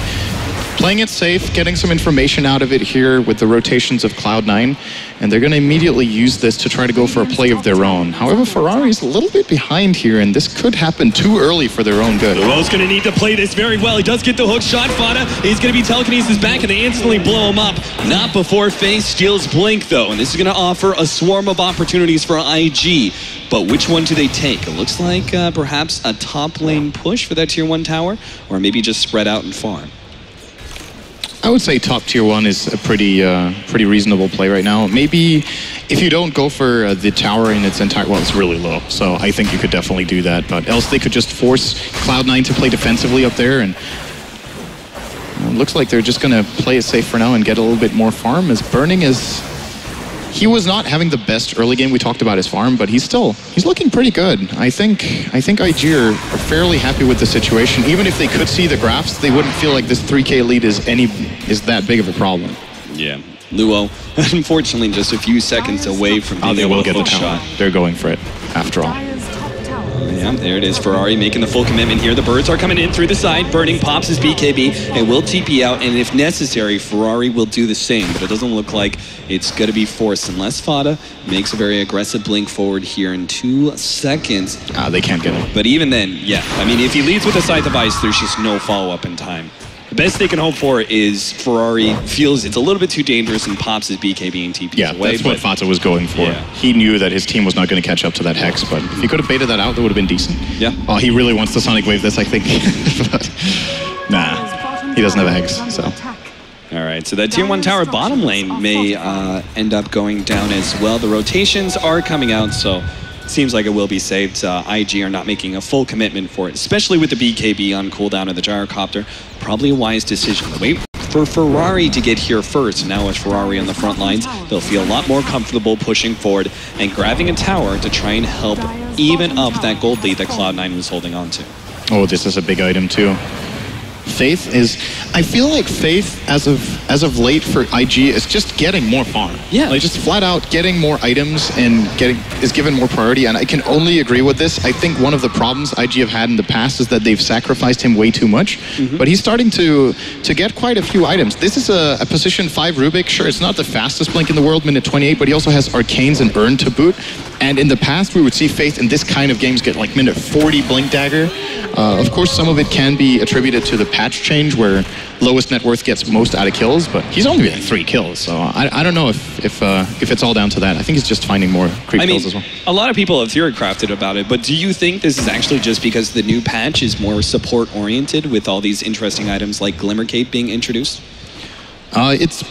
playing it safe, getting some information out of it here with the rotations of Cloud9, and they're going to immediately use this to try to go for a play of their own. However, Ferrari's a little bit behind here, and this could happen too early for their own good. Luo's going to need to play this very well. He does get the hook shot. Fada is going to be telekinesis back, and they instantly blow him up. Not before FaZe steals Blink, though, and this is going to offer a swarm of opportunities for IG. But which one do they take? It looks like perhaps a top lane push for that tier 1 tower, or maybe just spread out and farm. I would say top tier 1 is a pretty reasonable play right now. Maybe if you don't go for the tower in its entire, well, it's really low. So I think you could definitely do that. But else they could just force Cloud9 to play defensively up there. And it looks like they're just going to play it safe for now and get a little bit more farm. As Burning is, he was not having the best early game. We talked about his farm, but he's looking pretty good. I think IG are fairly happy with the situation. Even if they could see the graphs, they wouldn't feel like this 3K lead is that big of a problem. Yeah, Luo, unfortunately, just a few seconds away from being they will able to get the shot. They're going for it after all. Yeah, there it is. Ferrari making the full commitment here. The birds are coming in through the side. Burning pops his BKB and will TP out. And if necessary, Ferrari will do the same. But it doesn't look like it's going to be forced unless Fada makes a very aggressive blink forward here in 2 seconds. They can't get him. But even then, yeah. I mean, if he leads with a Scythe of Ice, there's just no follow-up in time. The best they can hope for is Ferrari feels it's a little bit too dangerous and pops his BKB and TPs away. That's what Fata was going for. Yeah. He knew that his team was not going to catch up to that Hex, but if he could have baited that out, that would have been decent. Yeah. Oh, he really wants to Sonic Wave this, I think. But nah, he doesn't have a Hex, so. All right, so that tier 1 tower bottom lane may end up going down as well. The rotations are coming out, so seems like it will be saved. IG are not making a full commitment for it, especially with the BKB on cooldown of the gyrocopter. Probably a wise decision. Wait for Ferrari to get here first. Now with Ferrari on the front lines, they'll feel a lot more comfortable pushing forward and grabbing a tower to try and help even up that gold lead that Cloud9 was holding on to. Oh, this is a big item too. Faith is, I feel like Faith as of late for IG is just getting more farm. Yeah. Like just flat out getting more items and is given more priority, and I can only agree with this. I think one of the problems IG have had in the past is that they've sacrificed him way too much, but he's starting to get quite a few items. This is a position 5 Rubik. Sure, it's not the fastest blink in the world, minute 28, but he also has Arcanes and Urn to boot. And in the past, we would see Faith in this kind of games get like minute 40 Blink Dagger. Of course, some of it can be attributed to the patch change where lowest net worth gets most out of kills, but he's only getting 3 kills, so I don't know if it's all down to that. I think he's just finding more creep kills as well. A lot of people have theory crafted about it, but do you think this is actually just because the new patch is more support-oriented with all these interesting items like Glimmer Cape being introduced? It's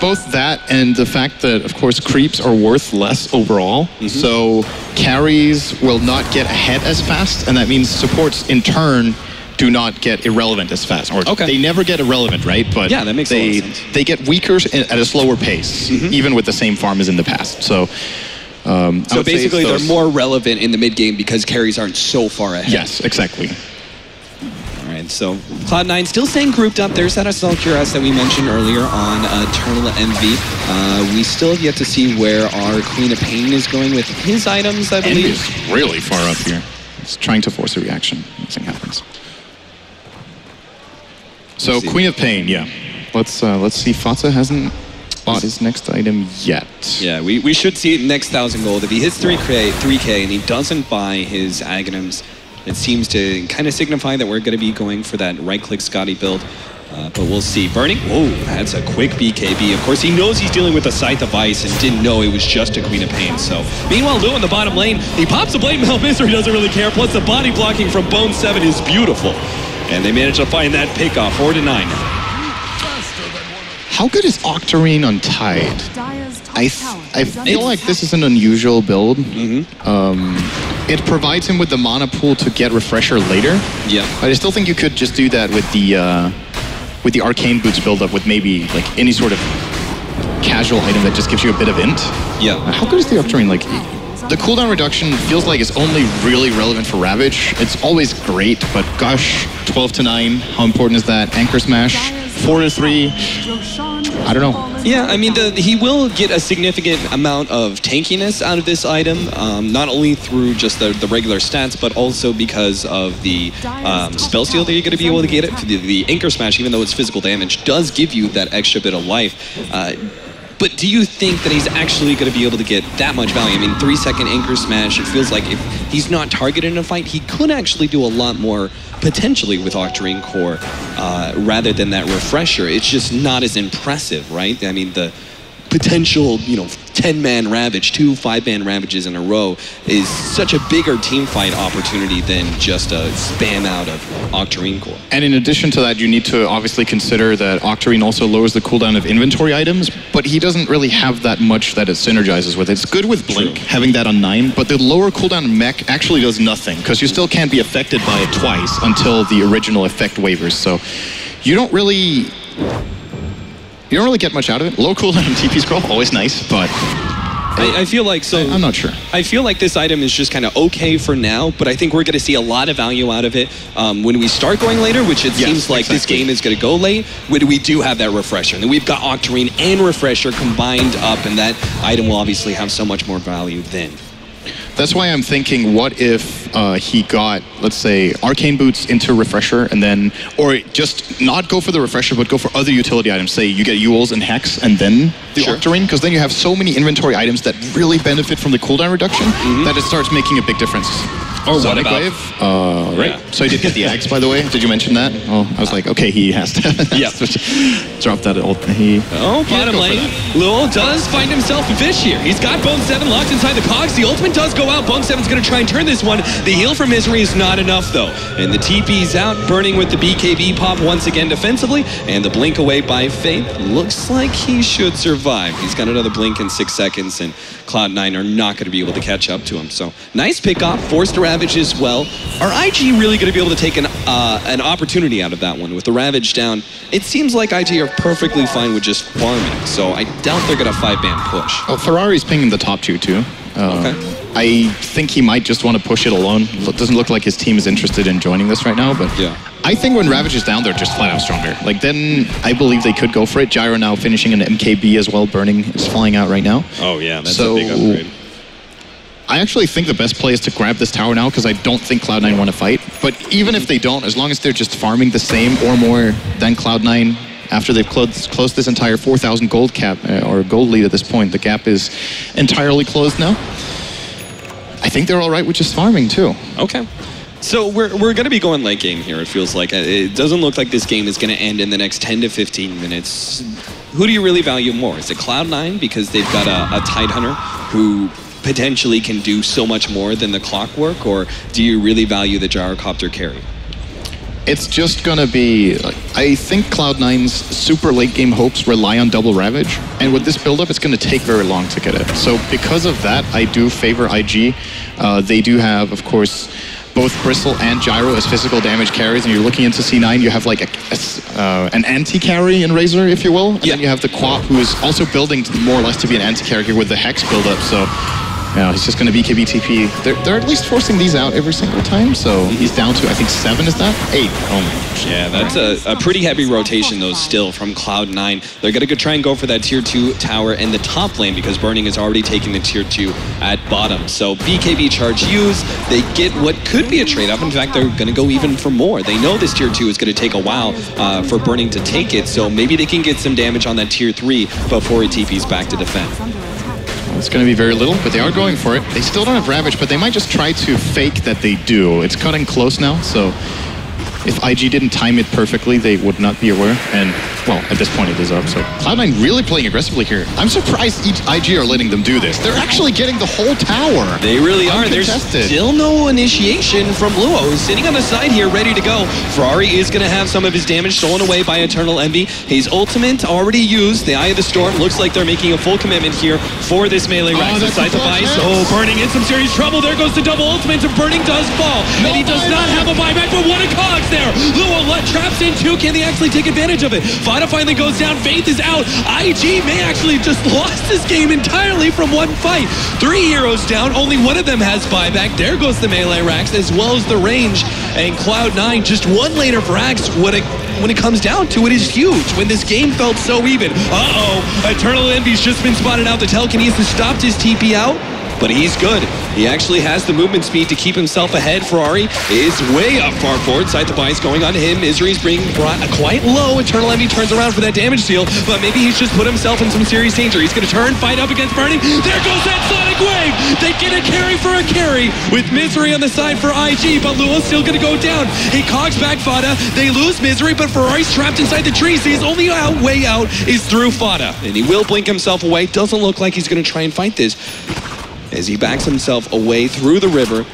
both that and the fact that, of course, creeps are worth less overall. So carries will not get ahead as fast, and that means supports in turn do not get irrelevant as fast. Or they never get irrelevant, right? But yeah, that makes a lot of sense. They get weaker at a slower pace, even with the same farm as in the past. So so basically they're more relevant in the mid game because carries aren't so far ahead. Yes, exactly. Alright, so Cloud9 still staying grouped up. There's that SL Cuirass that we mentioned earlier on Eternal Envy. We still have yet to see where our Queen of Pain is going with his items, I believe. Envy's really far up here. He's trying to force a reaction. Nothing happens. So Queen of Pain, yeah. Let's see. Fata hasn't bought his next item yet. Yeah, we should see it next 1,000 gold. If he hits 3K and he doesn't buy his Aghanims, it seems to kind of signify that we're going to be going for that right-click Scotty build. But we'll see. Burning, whoa, that's a quick BKB. Of course, he knows he's dealing with a Scythe of Ice and didn't know it was just a Queen of Pain. So, meanwhile, Lou in the bottom lane, he pops a Blade Mail Misery, doesn't really care. Plus, the body blocking from Bone 7 is beautiful. And they managed to find that pick-off, 4-9. How good is Octarine on Tide? I feel like this is an unusual build. It provides him with the mana pool to get Refresher later. Yeah. But I still think you could just do that with the Arcane Boots build-up with maybe like any sort of casual item that just gives you a bit of int. Yeah. How good is the Octarine? Like, the cooldown reduction feels like it's only really relevant for Ravage. It's always great, but gosh, 12-9, how important is that? Anchor Smash, 4-3. I don't know. Yeah, I mean, he will get a significant amount of tankiness out of this item, not only through just the regular stats, but also because of the spell steal that you're going to be able to get it. The Anchor Smash, even though it's physical damage, does give you that extra bit of life. But do you think that he's actually going to be able to get that much value? I mean, 3-second Anchor Smash, it feels like if he's not targeted in a fight, he could actually do a lot more potentially with Octarine Core rather than that Refresher. It's just not as impressive, right? I mean, the potential, 10-man Ravage, 2 5-man Ravages in a row is such a bigger team fight opportunity than just a spam out of Octarine Core. And in addition to that, you need to obviously consider that Octarine also lowers the cooldown of inventory items, but he doesn't really have that much that it synergizes with. It's good with Blink, having that on 9, but the lower cooldown mech actually does nothing, because you still can't be affected by it twice until the original effect waivers. So you don't really get much out of it. Low cooldown and TP scroll, always nice, but I feel like I'm not sure. I feel like this item is just kind of okay for now, but I think we're going to see a lot of value out of it when we start going later, which it seems like this game is going to go late, when we do have that Refresher. And then we've got Octarine and Refresher combined up, and that item will obviously have so much more value then. That's why I'm thinking, what if he got, let's say, Arcane Boots into Refresher, and then, or just not go for the Refresher, but go for other utility items. Say you get Yules and Hex, and then the Octarine, because then you have so many inventory items that really benefit from the cooldown reduction that it starts making a big difference. Or Sonic what about Wave? Right. Yeah. So he did get the Axe, by the way. Did you mention that? Oh, I was like, okay, he has to. Drop that ult. Bottom lane. Lul does find himself a fish here. He's got Bone 7 locked inside the cogs. The ultimate does go out. Bone 7's going to try and turn this one. The heal from Misery is not enough, though. And the TP's out, burning with the BKB pop once again defensively. And the blink away by Faith. Looks like he should survive. He's got another blink in 6 seconds, and Cloud9 are not going to be able to catch up to him. So, nice pick-off. Forced to Ravage as well. Are IG really going to be able to take an opportunity out of that one with the Ravage down? It seems like IG are perfectly fine with just farming, so I doubt they're going to 5-man push. Oh, Ferrari's pinging the top 2 too. Okay. I think he might just want to push it alone. It doesn't look like his team is interested in joining this right now, but yeah. I think when Ravage is down, they're just flat out stronger. Like, then I believe they could go for it. Gyro now finishing an MKB as well. Burning is flying out right now. Oh yeah, that's a big upgrade. I actually think the best play is to grab this tower now, because I don't think Cloud9 want to fight. But even if they don't, as long as they're just farming the same or more than Cloud9, after they've closed this entire 4,000 gold cap, or gold lead at this point, the gap is entirely closed now. I think they're all right with just farming too. Okay. So we're going to be going late game here, it feels like. It doesn't look like this game is going to end in the next 10 to 15 minutes. Who do you really value more? Is it Cloud9 because they've got a Tidehunter who potentially can do so much more than the Clockwork, or do you really value the Gyrocopter carry? It's just going to be, I think Cloud9's super late game hopes rely on double Ravage, and with this build-up, it's going to take very long to get it. So because of that, I do favor IG. They do have, of course, both Bristle and Gyro as physical damage carries, and you're looking into C9, you have like an anti-carry in Razor, if you will, and then you have the Quap, who is also building more or less to be an anti-carry here with the Hex build-up, so he's just going to BKB TP. They're at least forcing these out every single time, so he's down to, I think, 7, is that? 8. Oh my gosh. Yeah, that's a pretty heavy rotation, though, still, from Cloud9. They're going to try and go for that tier 2 tower in the top lane because Burning is already taking the tier 2 at bottom. So BKB charge used, they get what could be a trade-off. In fact, they're going to go even for more. They know this tier 2 is going to take a while for Burning to take it, so maybe they can get some damage on that tier 3 before he TPs back to defend. It's going to be very little, but they are going for it. They still don't have Ravage, but they might just try to fake that they do. It's cutting close now, so if IG didn't time it perfectly, they would not be aware. And, well, at this point it is up, so Cloud9 really playing aggressively here. I'm surprised IG are letting them do this. They're actually getting the whole tower. They really are. There's still no initiation from Luo, who's sitting on the side here, ready to go. Ferrari is going to have some of his damage stolen away by Eternal Envy. His ultimate already used. The Eye of the Storm looks like they're making a full commitment here for this melee rack. Inside the Vice. Oh, Burning in some serious trouble. There goes the double ultimate, and Burning does fall. And he does not have a buyback, but what a cogs there. Luo traps in too. Can they actually take advantage of it? Fada finally goes down. Faith is out. IG may actually just lost this game entirely from one fight. 3 heroes down. Only one of them has buyback. There goes the melee racks as well as the range. And Cloud9, just one laner for Axe. When it comes down to it, is huge. When this game felt so even. Uh-oh. Eternal Envy's just been spotted out. The telekinesis stopped his TP out. But he's good. He actually has the movement speed to keep himself ahead. Ferrari is way up far forward. Side the bias going on to him. Misery's being brought quite low. Eternal Envy turns around for that damage steal, but maybe he's just put himself in some serious danger. He's going to turn, fight up against Burning. There goes that Sonic Wave. They get a carry for a carry with Misery on the side for IG, but Luo's still going to go down. He cogs back Fada. They lose Misery, but Ferrari's trapped inside the trees. His only way out is through Fada, and he will blink himself away. Doesn't look like he's going to try and fight this, as he backs himself away through the river,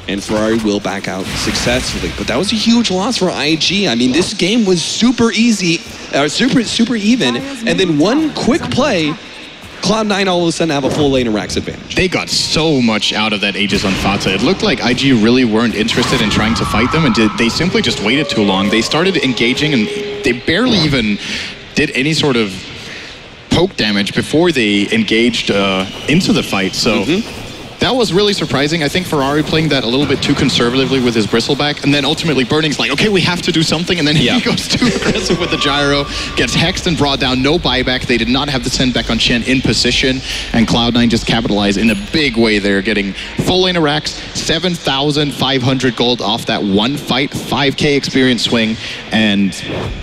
and Ferrari will back out successfully. But that was a huge loss for IG. I mean, this game was super easy, super even, and then one quick play, Cloud9 all of a sudden have a full lane of Rax advantage. They got so much out of that Aegis on Fata. It looked like IG really weren't interested in trying to fight them, and they simply just waited too long. They started engaging, and they barely even did any sort of poke damage before they engaged into the fight, so that was really surprising. I think Ferrari playing that a little bit too conservatively with his bristleback, and then ultimately Burning's like, okay, we have to do something, and then he goes too aggressive with the gyro, gets hexed and brought down, no buyback. They did not have the send back on Chen in position, and Cloud9 just capitalized in a big way there, getting full lane of racks, 7,500 gold off that one fight, 5k experience swing, and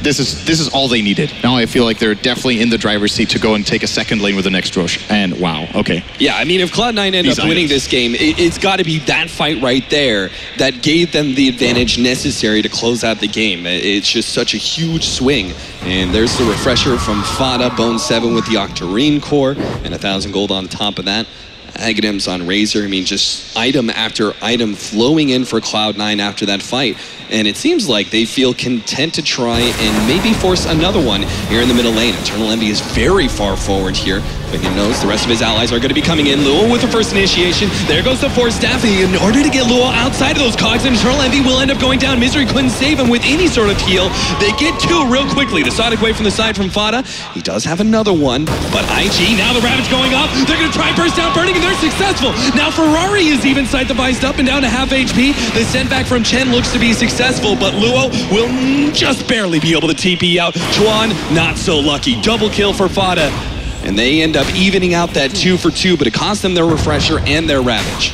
this is all they needed. Now I feel like they're definitely in the driver's seat to go and take a second lane with the next Roche, and wow, okay. Yeah, I mean, if Cloud9 end up winning this game, it's got to be that fight right there that gave them the advantage necessary to close out the game. It's just such a huge swing. And there's the refresher from Fada, Bone 7 with the Octarine core, and 1,000 gold on top of that. Aghanims on Razor. I mean, just item after item flowing in for Cloud9 after that fight. And it seems like they feel content to try and maybe force another one here in the middle lane. Eternal Envy is very far forward here, but he knows the rest of his allies are going to be coming in. Luo with the first initiation. There goes the Force Staff. In order to get Luo outside of those cogs, and Eternal Envy will end up going down. Misery couldn't save him with any sort of heal. They get two real quickly. The Sonic Wave from the side from Fada. He does have another one, but IG, now the Ravage going up. They're going to try burst down Burning, and they're successful. Now Ferrari is even side the biased up and down to half HP. The send back from Chen looks to be successful, but Luo will just barely be able to TP out. Chuan, not so lucky. Double kill for Fada. And they end up evening out that 2 for 2, but it cost them their refresher and their Ravage.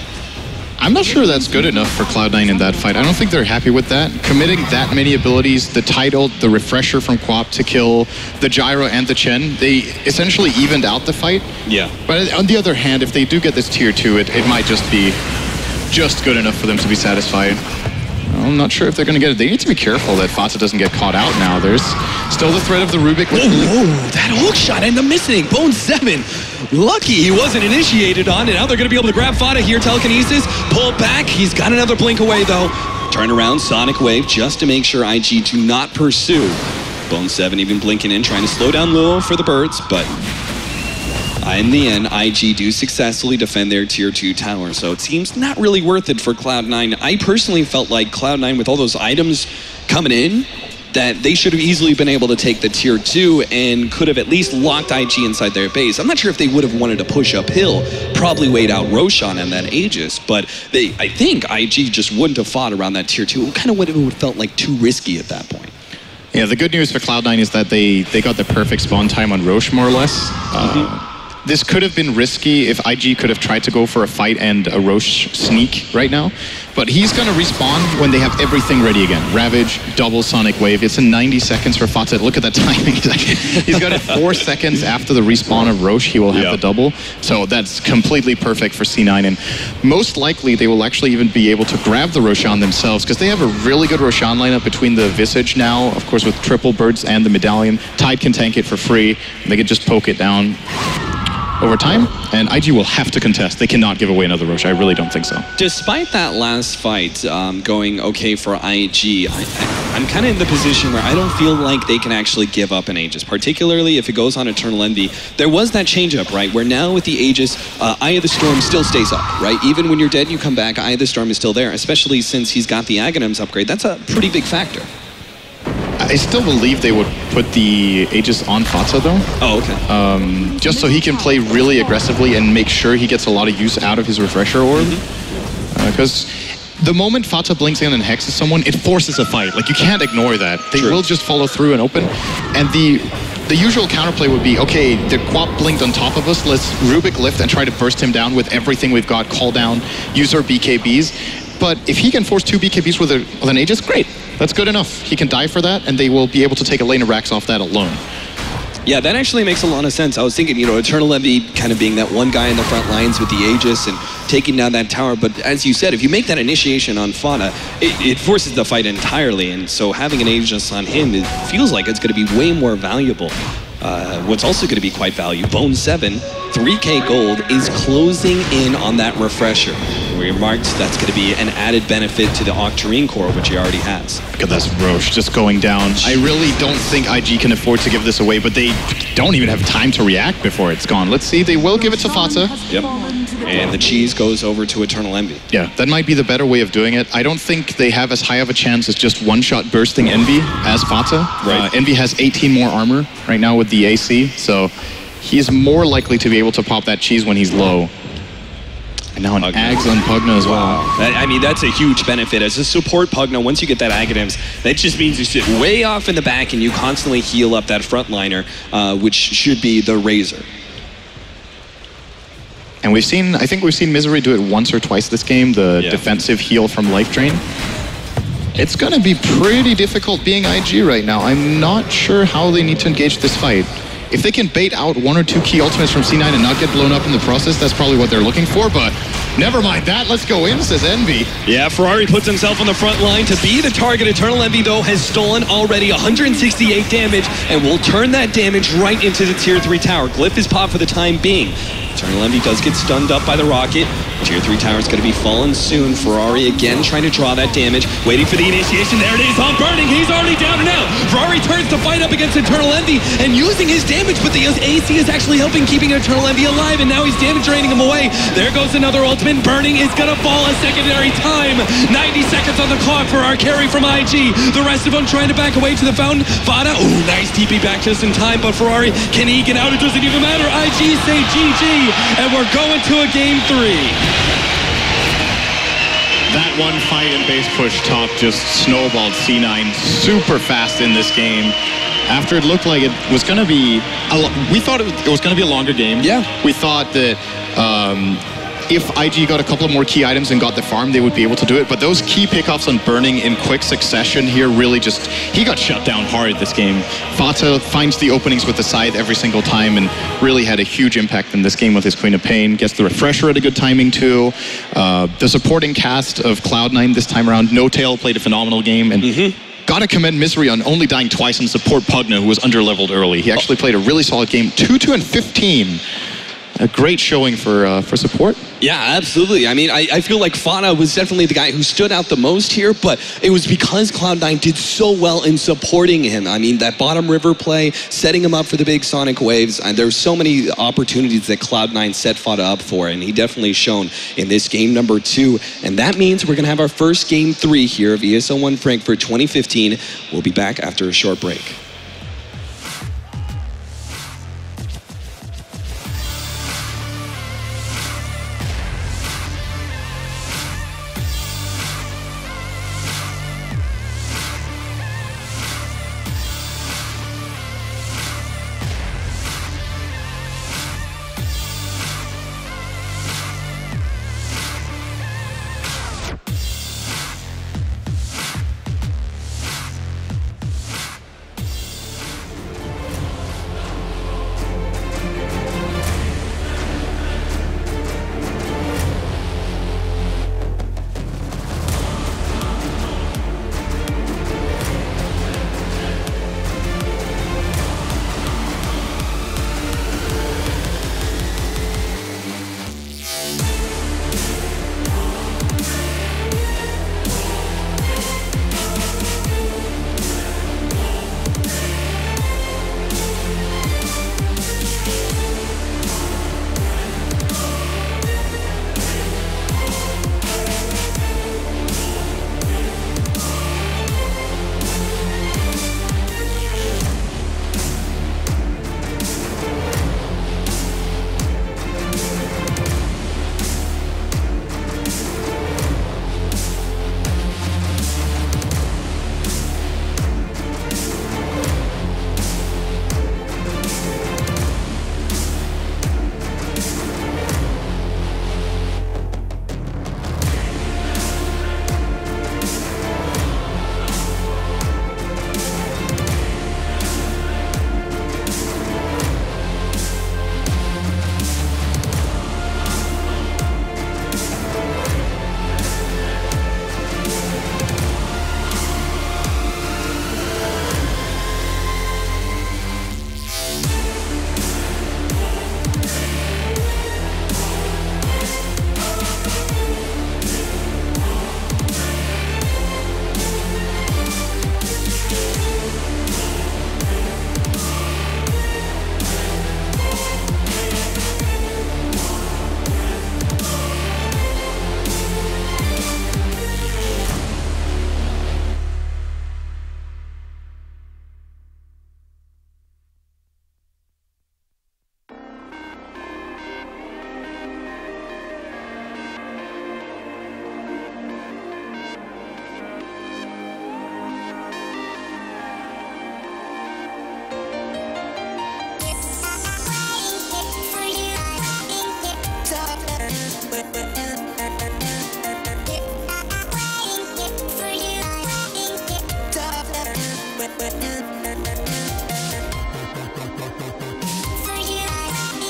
I'm not sure that's good enough for Cloud9 in that fight. I don't think they're happy with that. Committing that many abilities, the title, the refresher from Quap to kill, the gyro and the Chen, they essentially evened out the fight. Yeah. But on the other hand, if they do get this tier 2, it might just be just good enough for them to be satisfied. I'm not sure if they're going to get it. They need to be careful that Fata doesn't get caught out now. There's still the threat of the Rubik. Whoa, that hook shot and the missing. Bone7. Lucky he wasn't initiated on, and now they're going to be able to grab Fata here. Telekinesis, pull back. He's got another blink away, though. Turn around, Sonic Wave, just to make sure IG do not pursue. Bone7 even blinking in, trying to slow down Lil for the birds, but in the end, IG do successfully defend their tier 2 tower, so it seems not really worth it for Cloud9. I personally felt like Cloud9, with all those items coming in, that they should have easily been able to take the tier 2 and could have at least locked IG inside their base. I'm not sure if they would have wanted to push uphill, probably wait out Roshan and that Aegis, but I think IG just wouldn't have fought around that tier 2. It kind of would have felt like too risky at that point. Yeah, the good news for Cloud9 is that they got the perfect spawn time on Roche, more or less. This could have been risky if IG could have tried to go for a fight and a Roche sneak right now. But he's going to respawn when they have everything ready again. Ravage, double Sonic Wave. It's in 90 seconds for Fata. Look at that timing. He's got it 4 seconds after the respawn of Roche. He will have the double. So that's completely perfect for C9. And most likely they will actually even be able to grab the Roshan themselves, because they have a really good Roshan lineup between the Visage now, of course, with triple birds and the Medallion. Tide can tank it for free. They can just poke it down over time, and IG will have to contest. They cannot give away another Roche. I really don't think so. Despite that last fight going okay for IG, I'm kind of in the position where I don't feel like they can actually give up an Aegis, particularly if it goes on Eternal Envy. There was that change-up, right, where now with the Aegis, Eye of the Storm still stays up, right? Even when you're dead, you come back, Eye of the Storm is still there, especially since he's got the Aghanims upgrade. That's a pretty big factor. I still believe they would put the Aegis on Fata, though. Oh, okay. Just so he can play really aggressively and make sure he gets a lot of use out of his Refresher Orb. Because the moment Fata blinks in and hexes someone, it forces a fight. Like, you can't ignore that. They will just follow through and open. And the usual counterplay would be, okay, the Quap blinked on top of us, let's Rubik lift and try to burst him down with everything we've got, call down, use our BKBs. But if he can force 2 BKBs with an Aegis, great. That's good enough. He can die for that, and they will be able to take a lane of racks off that alone. Yeah, that actually makes a lot of sense. I was thinking, Eternal Envy kind of being that one guy in the front lines with the Aegis and taking down that tower. But as you said, if you make that initiation on Fata, it forces the fight entirely. And so having an Aegis on him, it feels like it's going to be way more valuable. What's also going to be quite valuable, Bone7, 3K gold, is closing in on that refresher. We remarked that's going to be an added benefit to the Octarine core, which he already has. Look at this Roche just going down. I really don't think IG can afford to give this away, but they don't even have time to react before it's gone. Let's see, they will give it to Fata. Yep. And the cheese goes over to Eternal Envy. Yeah, that might be the better way of doing it. I don't think they have as high of a chance as just one-shot bursting Envy as Fata. Right. Envy has 18 more armor right now with the AC, so he's more likely to be able to pop that cheese when he's low. And now an Ags on Pugna as well. I mean, that's a huge benefit. As a support Pugna, once you get that Aghanims, that just means you sit way off in the back and you constantly heal up that frontliner, which should be the Razor. And I think we've seen Misery do it once or twice this game, the defensive heal from Life Drain. It's going to be pretty difficult being IG right now. I'm not sure how they need to engage this fight. If they can bait out 1 or 2 key ultimates from C9 and not get blown up in the process, that's probably what they're looking for, but never mind that. Let's go in, says Envy. Yeah, Ferrari puts himself on the front line to be the target. Eternal Envy, though, has stolen already 168 damage and will turn that damage right into the tier 3 tower. Glyph is popped for the time being. Eternal Envy does get stunned up by the rocket. Tier 3 tower is going to be falling soon. Ferrari again trying to draw that damage. Waiting for the initiation. There it is on Burning. He's already down and out. Ferrari turns to fight up against Eternal Envy and using his damage, but the AC is actually helping keeping Eternal Envy alive, and now he's damage draining him away. There goes another ultimate. Burning is going to fall a secondary time. 90 seconds on the clock for our carry from IG. The rest of them trying to back away to the fountain. Fata, ooh, nice TP back just in time, but Ferrari, can he get out? It doesn't even matter. IG say GG. And we're going to a game 3. That one fight and base push top just snowballed C9 super fast in this game. After it looked like it was going to be, we thought it was going to be a longer game. Yeah. We thought that if IG got a couple of more key items and got the farm, they would be able to do it. But those key pickoffs on Burning in quick succession here really just, he got shut down hard this game. Fata finds the openings with the scythe every single time and really had a huge impact in this game with his Queen of Pain. Gets the refresher at a good timing too. The supporting cast of Cloud9 this time around, No Tail played a phenomenal game, and gotta commend Misery on only dying twice and support Pugna, who was underleveled early. He actually played a really solid game, 2-2 and 15. A great showing for support. Yeah, absolutely. I mean, I feel like Fana was definitely the guy who stood out the most here, but it was because Cloud9 did so well in supporting him. I mean, that bottom river play, setting him up for the big Sonic waves, and there's so many opportunities that Cloud9 set Fana up for, and he definitely shown in this game number 2. And that means we're going to have our first game 3 here of ESL One Frankfurt 2015. We'll be back after a short break.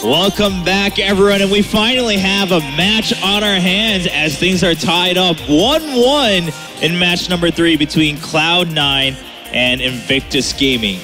Welcome back, everyone, and we finally have a match on our hands as things are tied up 1-1 in match number 3 between Cloud9 and Invictus Gaming.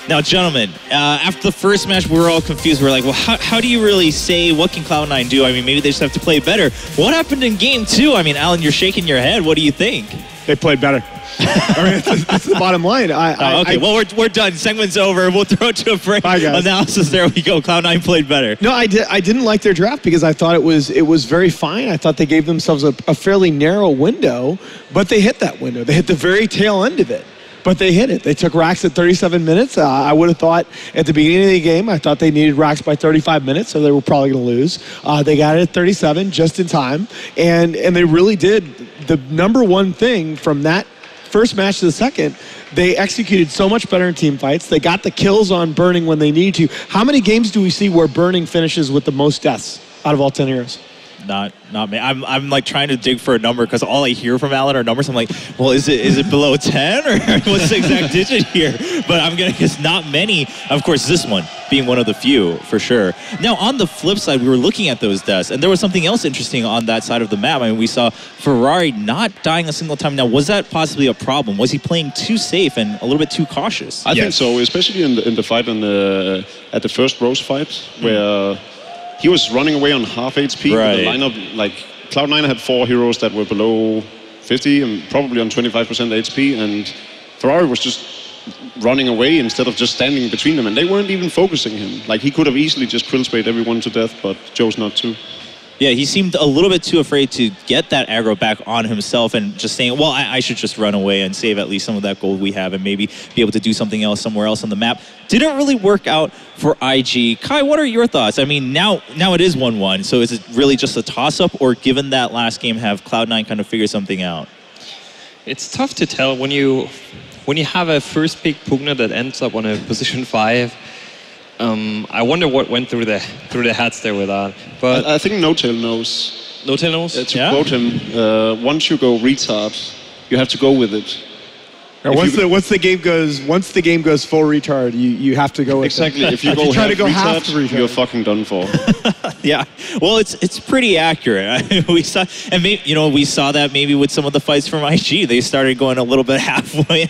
Now, gentlemen, after the first match, we were all confused. We're like, well, how do you really say what can Cloud9 do? I mean, maybe they just have to play better. What happened in game 2? I mean, Alan, you're shaking your head. What do you think? They played better. I mean, that's the bottom line. Okay, well, we're done. Segment's over. We'll throw it to a break. Hi, guys. Analysis. There we go. Cloud9 played better. No, I didn't like their draft because I thought it was very fine. I thought they gave themselves a fairly narrow window, but they hit that window. They hit the very tail end of it. But they hit it. They took Rax at 37 minutes. I would have thought at the beginning of the game, I thought they needed Rax by 35 minutes, so they were probably going to lose. They got it at 37 just in time, and they really did. The number one thing from that first match to the second, they executed so much better in team fights. They got the kills on Burning when they needed to. How many games do we see where Burning finishes with the most deaths out of all 10 heroes? Not me. I'm like trying to dig for a number because all I hear from Alan are numbers. I'm like, well, is it below 10 or what's the exact digit here? But I'm gonna guess not many. Of course, this one being one of the few for sure. Now on the flip side, we were looking at those deaths, and there was something else interesting on that side of the map. I mean, we saw Ferrari not dying a single time. Now, was that possibly a problem? Was he playing too safe and a little bit too cautious? I think so, especially in the fight at the first Rose fight, where he was running away on half HP. Right. With the lineup, like Cloud9 had 4 heroes that were below 50 and probably on 25% HP, and Ferrari was just running away instead of just standing between them, and they weren't even focusing him. Like, he could have easily just krill sprayed everyone to death, but chose not to. Yeah, he seemed a little bit too afraid to get that aggro back on himself and just saying, well, I should just run away and save at least some of that gold we have and maybe be able to do something else somewhere else on the map. Didn't really work out for IG. Kai, what are your thoughts? I mean, now it is 1-1, so is it really just a toss-up, or given that last game, have Cloud9 kind of figured something out? It's tough to tell when you have a first pick Pugna that ends up on a position 5. I wonder what went through the heads there with that. But I think No-Tail knows. No-Tail knows? To quote him, once you go retard, you have to go with it. Once the game goes full retard, you have to go with exactly. it. If you go, try to go half retard, you're fucking done for. Yeah, well, it's pretty accurate. We saw, and maybe, we saw that maybe with some of the fights from IG. They started going a little bit halfway.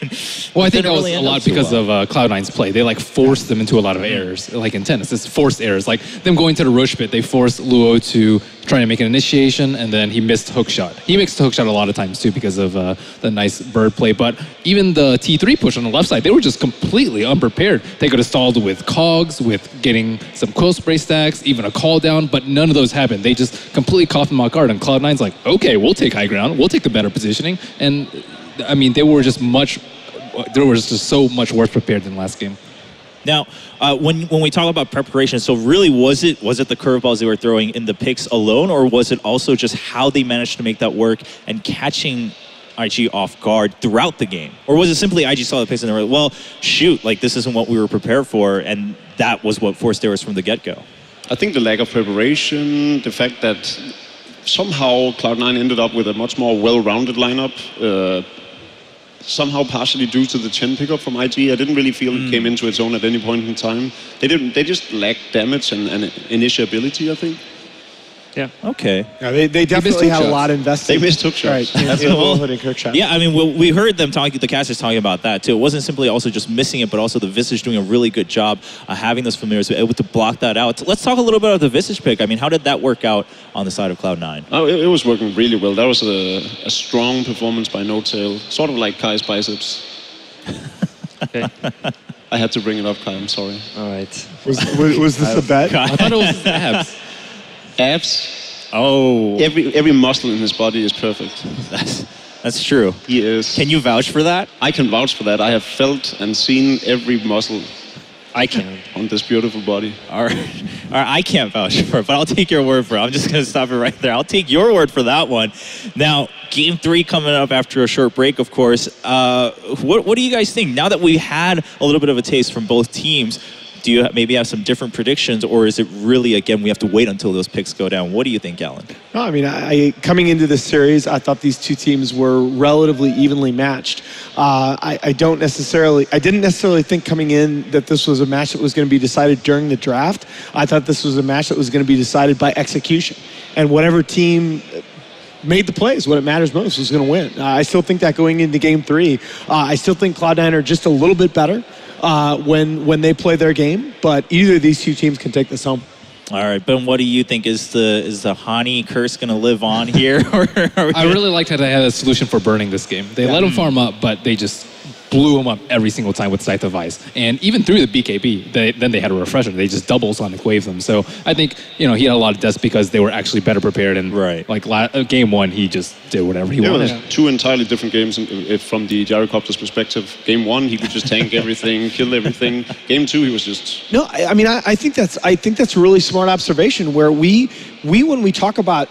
Well, I think that was a lot because of Cloud9's play. They forced them into a lot of errors, like in tennis. It's forced errors. Like them going to the Roche pit, they forced Luo to try to make an initiation, and then he missed hook shot. He missed hook shot a lot of times too because of the nice bird play. But even the T3 push on the left side, they were just completely unprepared. They could have stalled with cogs, with getting some quill spray stacks, even a call down, but none of those happened. They just completely caught them off guard, and Cloud9's like, okay, we'll take high ground, we'll take the better positioning. And I mean, they were just so much worse prepared than last game. Now, when we talk about preparation, so really was it the curveballs they were throwing in the picks alone, or was it also just how they managed to make that work and catching IG off guard throughout the game? Or was it simply IG saw the pace and they were like, well, shoot, like this isn't what we were prepared for, and that was what forced errors from the get-go? I think the lack of preparation, the fact that somehow Cloud9 ended up with a much more well-rounded lineup, somehow partially due to the Chen pickup from IG. I didn't really feel it came into its own at any point in time. They just lacked damage and initiability, I think. Yeah. Okay. Yeah, they definitely had a lot invested. They missed hook shots. Right. That's hook shots. Yeah, I mean, we heard them talking, the casters talking about that too. It wasn't simply also just missing it, but also the Visage doing a really good job having those familiars, able to block that out. Let's talk a little bit about the Visage pick. I mean, how did that work out on the side of Cloud9? Oh, it was working really well. That was a strong performance by No-Tail, sort of like Kai's biceps. Okay. I had to bring it up, Kai. I'm sorry. All right. Was this a bet? I thought it was his abs. Abs. Oh. Every muscle in his body is perfect. That's true. He is. Can you vouch for that? I can vouch for that. I have felt and seen every muscle I can on this beautiful body. All right. I can't vouch for it, but I'll take your word for it. I'm just going to stop it right there. I'll take your word for that one. Now, Game 3 coming up after a short break, of course. What do you guys think? Now that we had a little bit of a taste from both teams, do you maybe have some different predictions, or is it really, again, we have to wait until those picks go down? What do you think, Alan? No, I mean, coming into this series, I thought these two teams were relatively evenly matched. I didn't necessarily think coming in that this was a match that was going to be decided during the draft. I thought this was a match that was going to be decided by execution. And whatever team made the plays, what it matters most, was going to win. I still think that going into Game 3, I still think Cloud9 are just a little bit better when they play their game, but either of these two teams can take this home. All right, Ben, what do you think? Is the Hani curse going to live on here? I really liked how they had a solution for burning this game. They let him farm up, but they just blew him up every single time with Scythe of Ice. And even through the BKB, then they had a refresher. They just double Sonic Wave them. So I think, he had a lot of deaths because they were actually better prepared. And like Game 1, he just did whatever he wanted. It was two entirely different games from the Gyrocopter's perspective. Game 1, he could just tank everything, kill everything. Game 2, he was just... No, I mean, I think that's a really smart observation where we when we talk about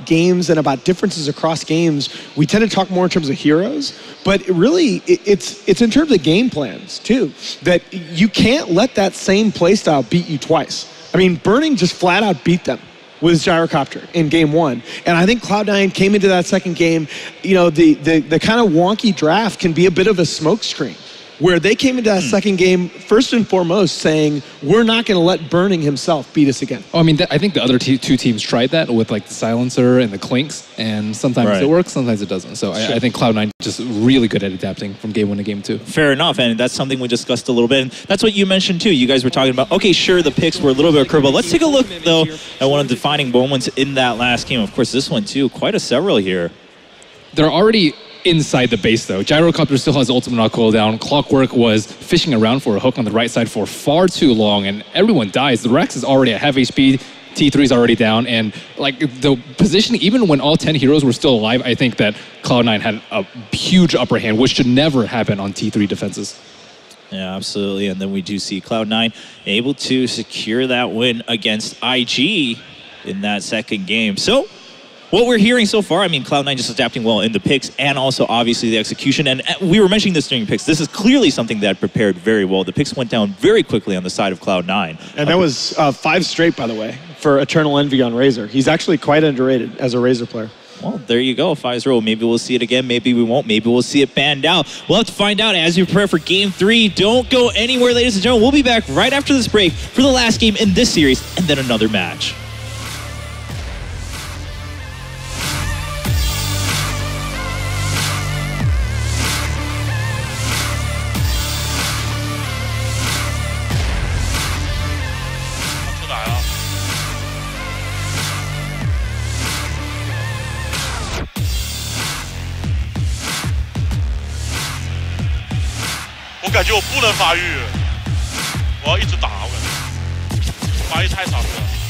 games and about differences across games, we tend to talk more in terms of heroes, but it's in terms of game plans too, that you can't let that same playstyle beat you twice. I mean, Burning just flat out beat them was Gyrocopter in game 1. And I think Cloud9 came into that second game, you know, the kind of wonky draft can be a bit of a smokescreen, where they came into that second game, first and foremost, saying, we're not going to let Burning himself beat us again. Oh, I mean, I think the other two teams tried that with like the Silencer and the Clinks, and sometimes it works, sometimes it doesn't. So I think Cloud9 just really good at adapting from game 1 to game 2. Fair enough, and that's something we discussed a little bit, and that's what you mentioned too. You guys were talking about, okay, sure, the picks were a little bit of curveball. Let's take a look, though, at one of the defining moments in that last game. Of course, this one too, quite a several here. They're already inside the base, though. Gyrocopter still has ultimate on cooldown. Clockwork was fishing around for a hook on the right side for far too long, and everyone dies. The Rex is already at half HP. T3 is already down, and like the positioning, even when all 10 heroes were still alive, I think that Cloud9 had a huge upper hand, which should never happen on T3 defenses. Yeah, absolutely. And then we do see Cloud9 able to secure that win against IG in that second game. So what we're hearing so far, I mean, Cloud9 just adapting well in the picks and also obviously the execution. And we were mentioning this during picks. This is clearly something that prepared very well. The picks went down very quickly on the side of Cloud9. And that was 5 straight, by the way, for Eternal Envy on Razor. He's actually quite underrated as a Razor player. Well, there you go, 5-0. Maybe we'll see it again. Maybe we won't. Maybe we'll see it banned out. We'll have to find out as we prepare for Game 3. Don't go anywhere, ladies and gentlemen. We'll be back right after this break for the last game in this series and then another match.我感觉我不能发育，我要一直打，我感觉发育太少了。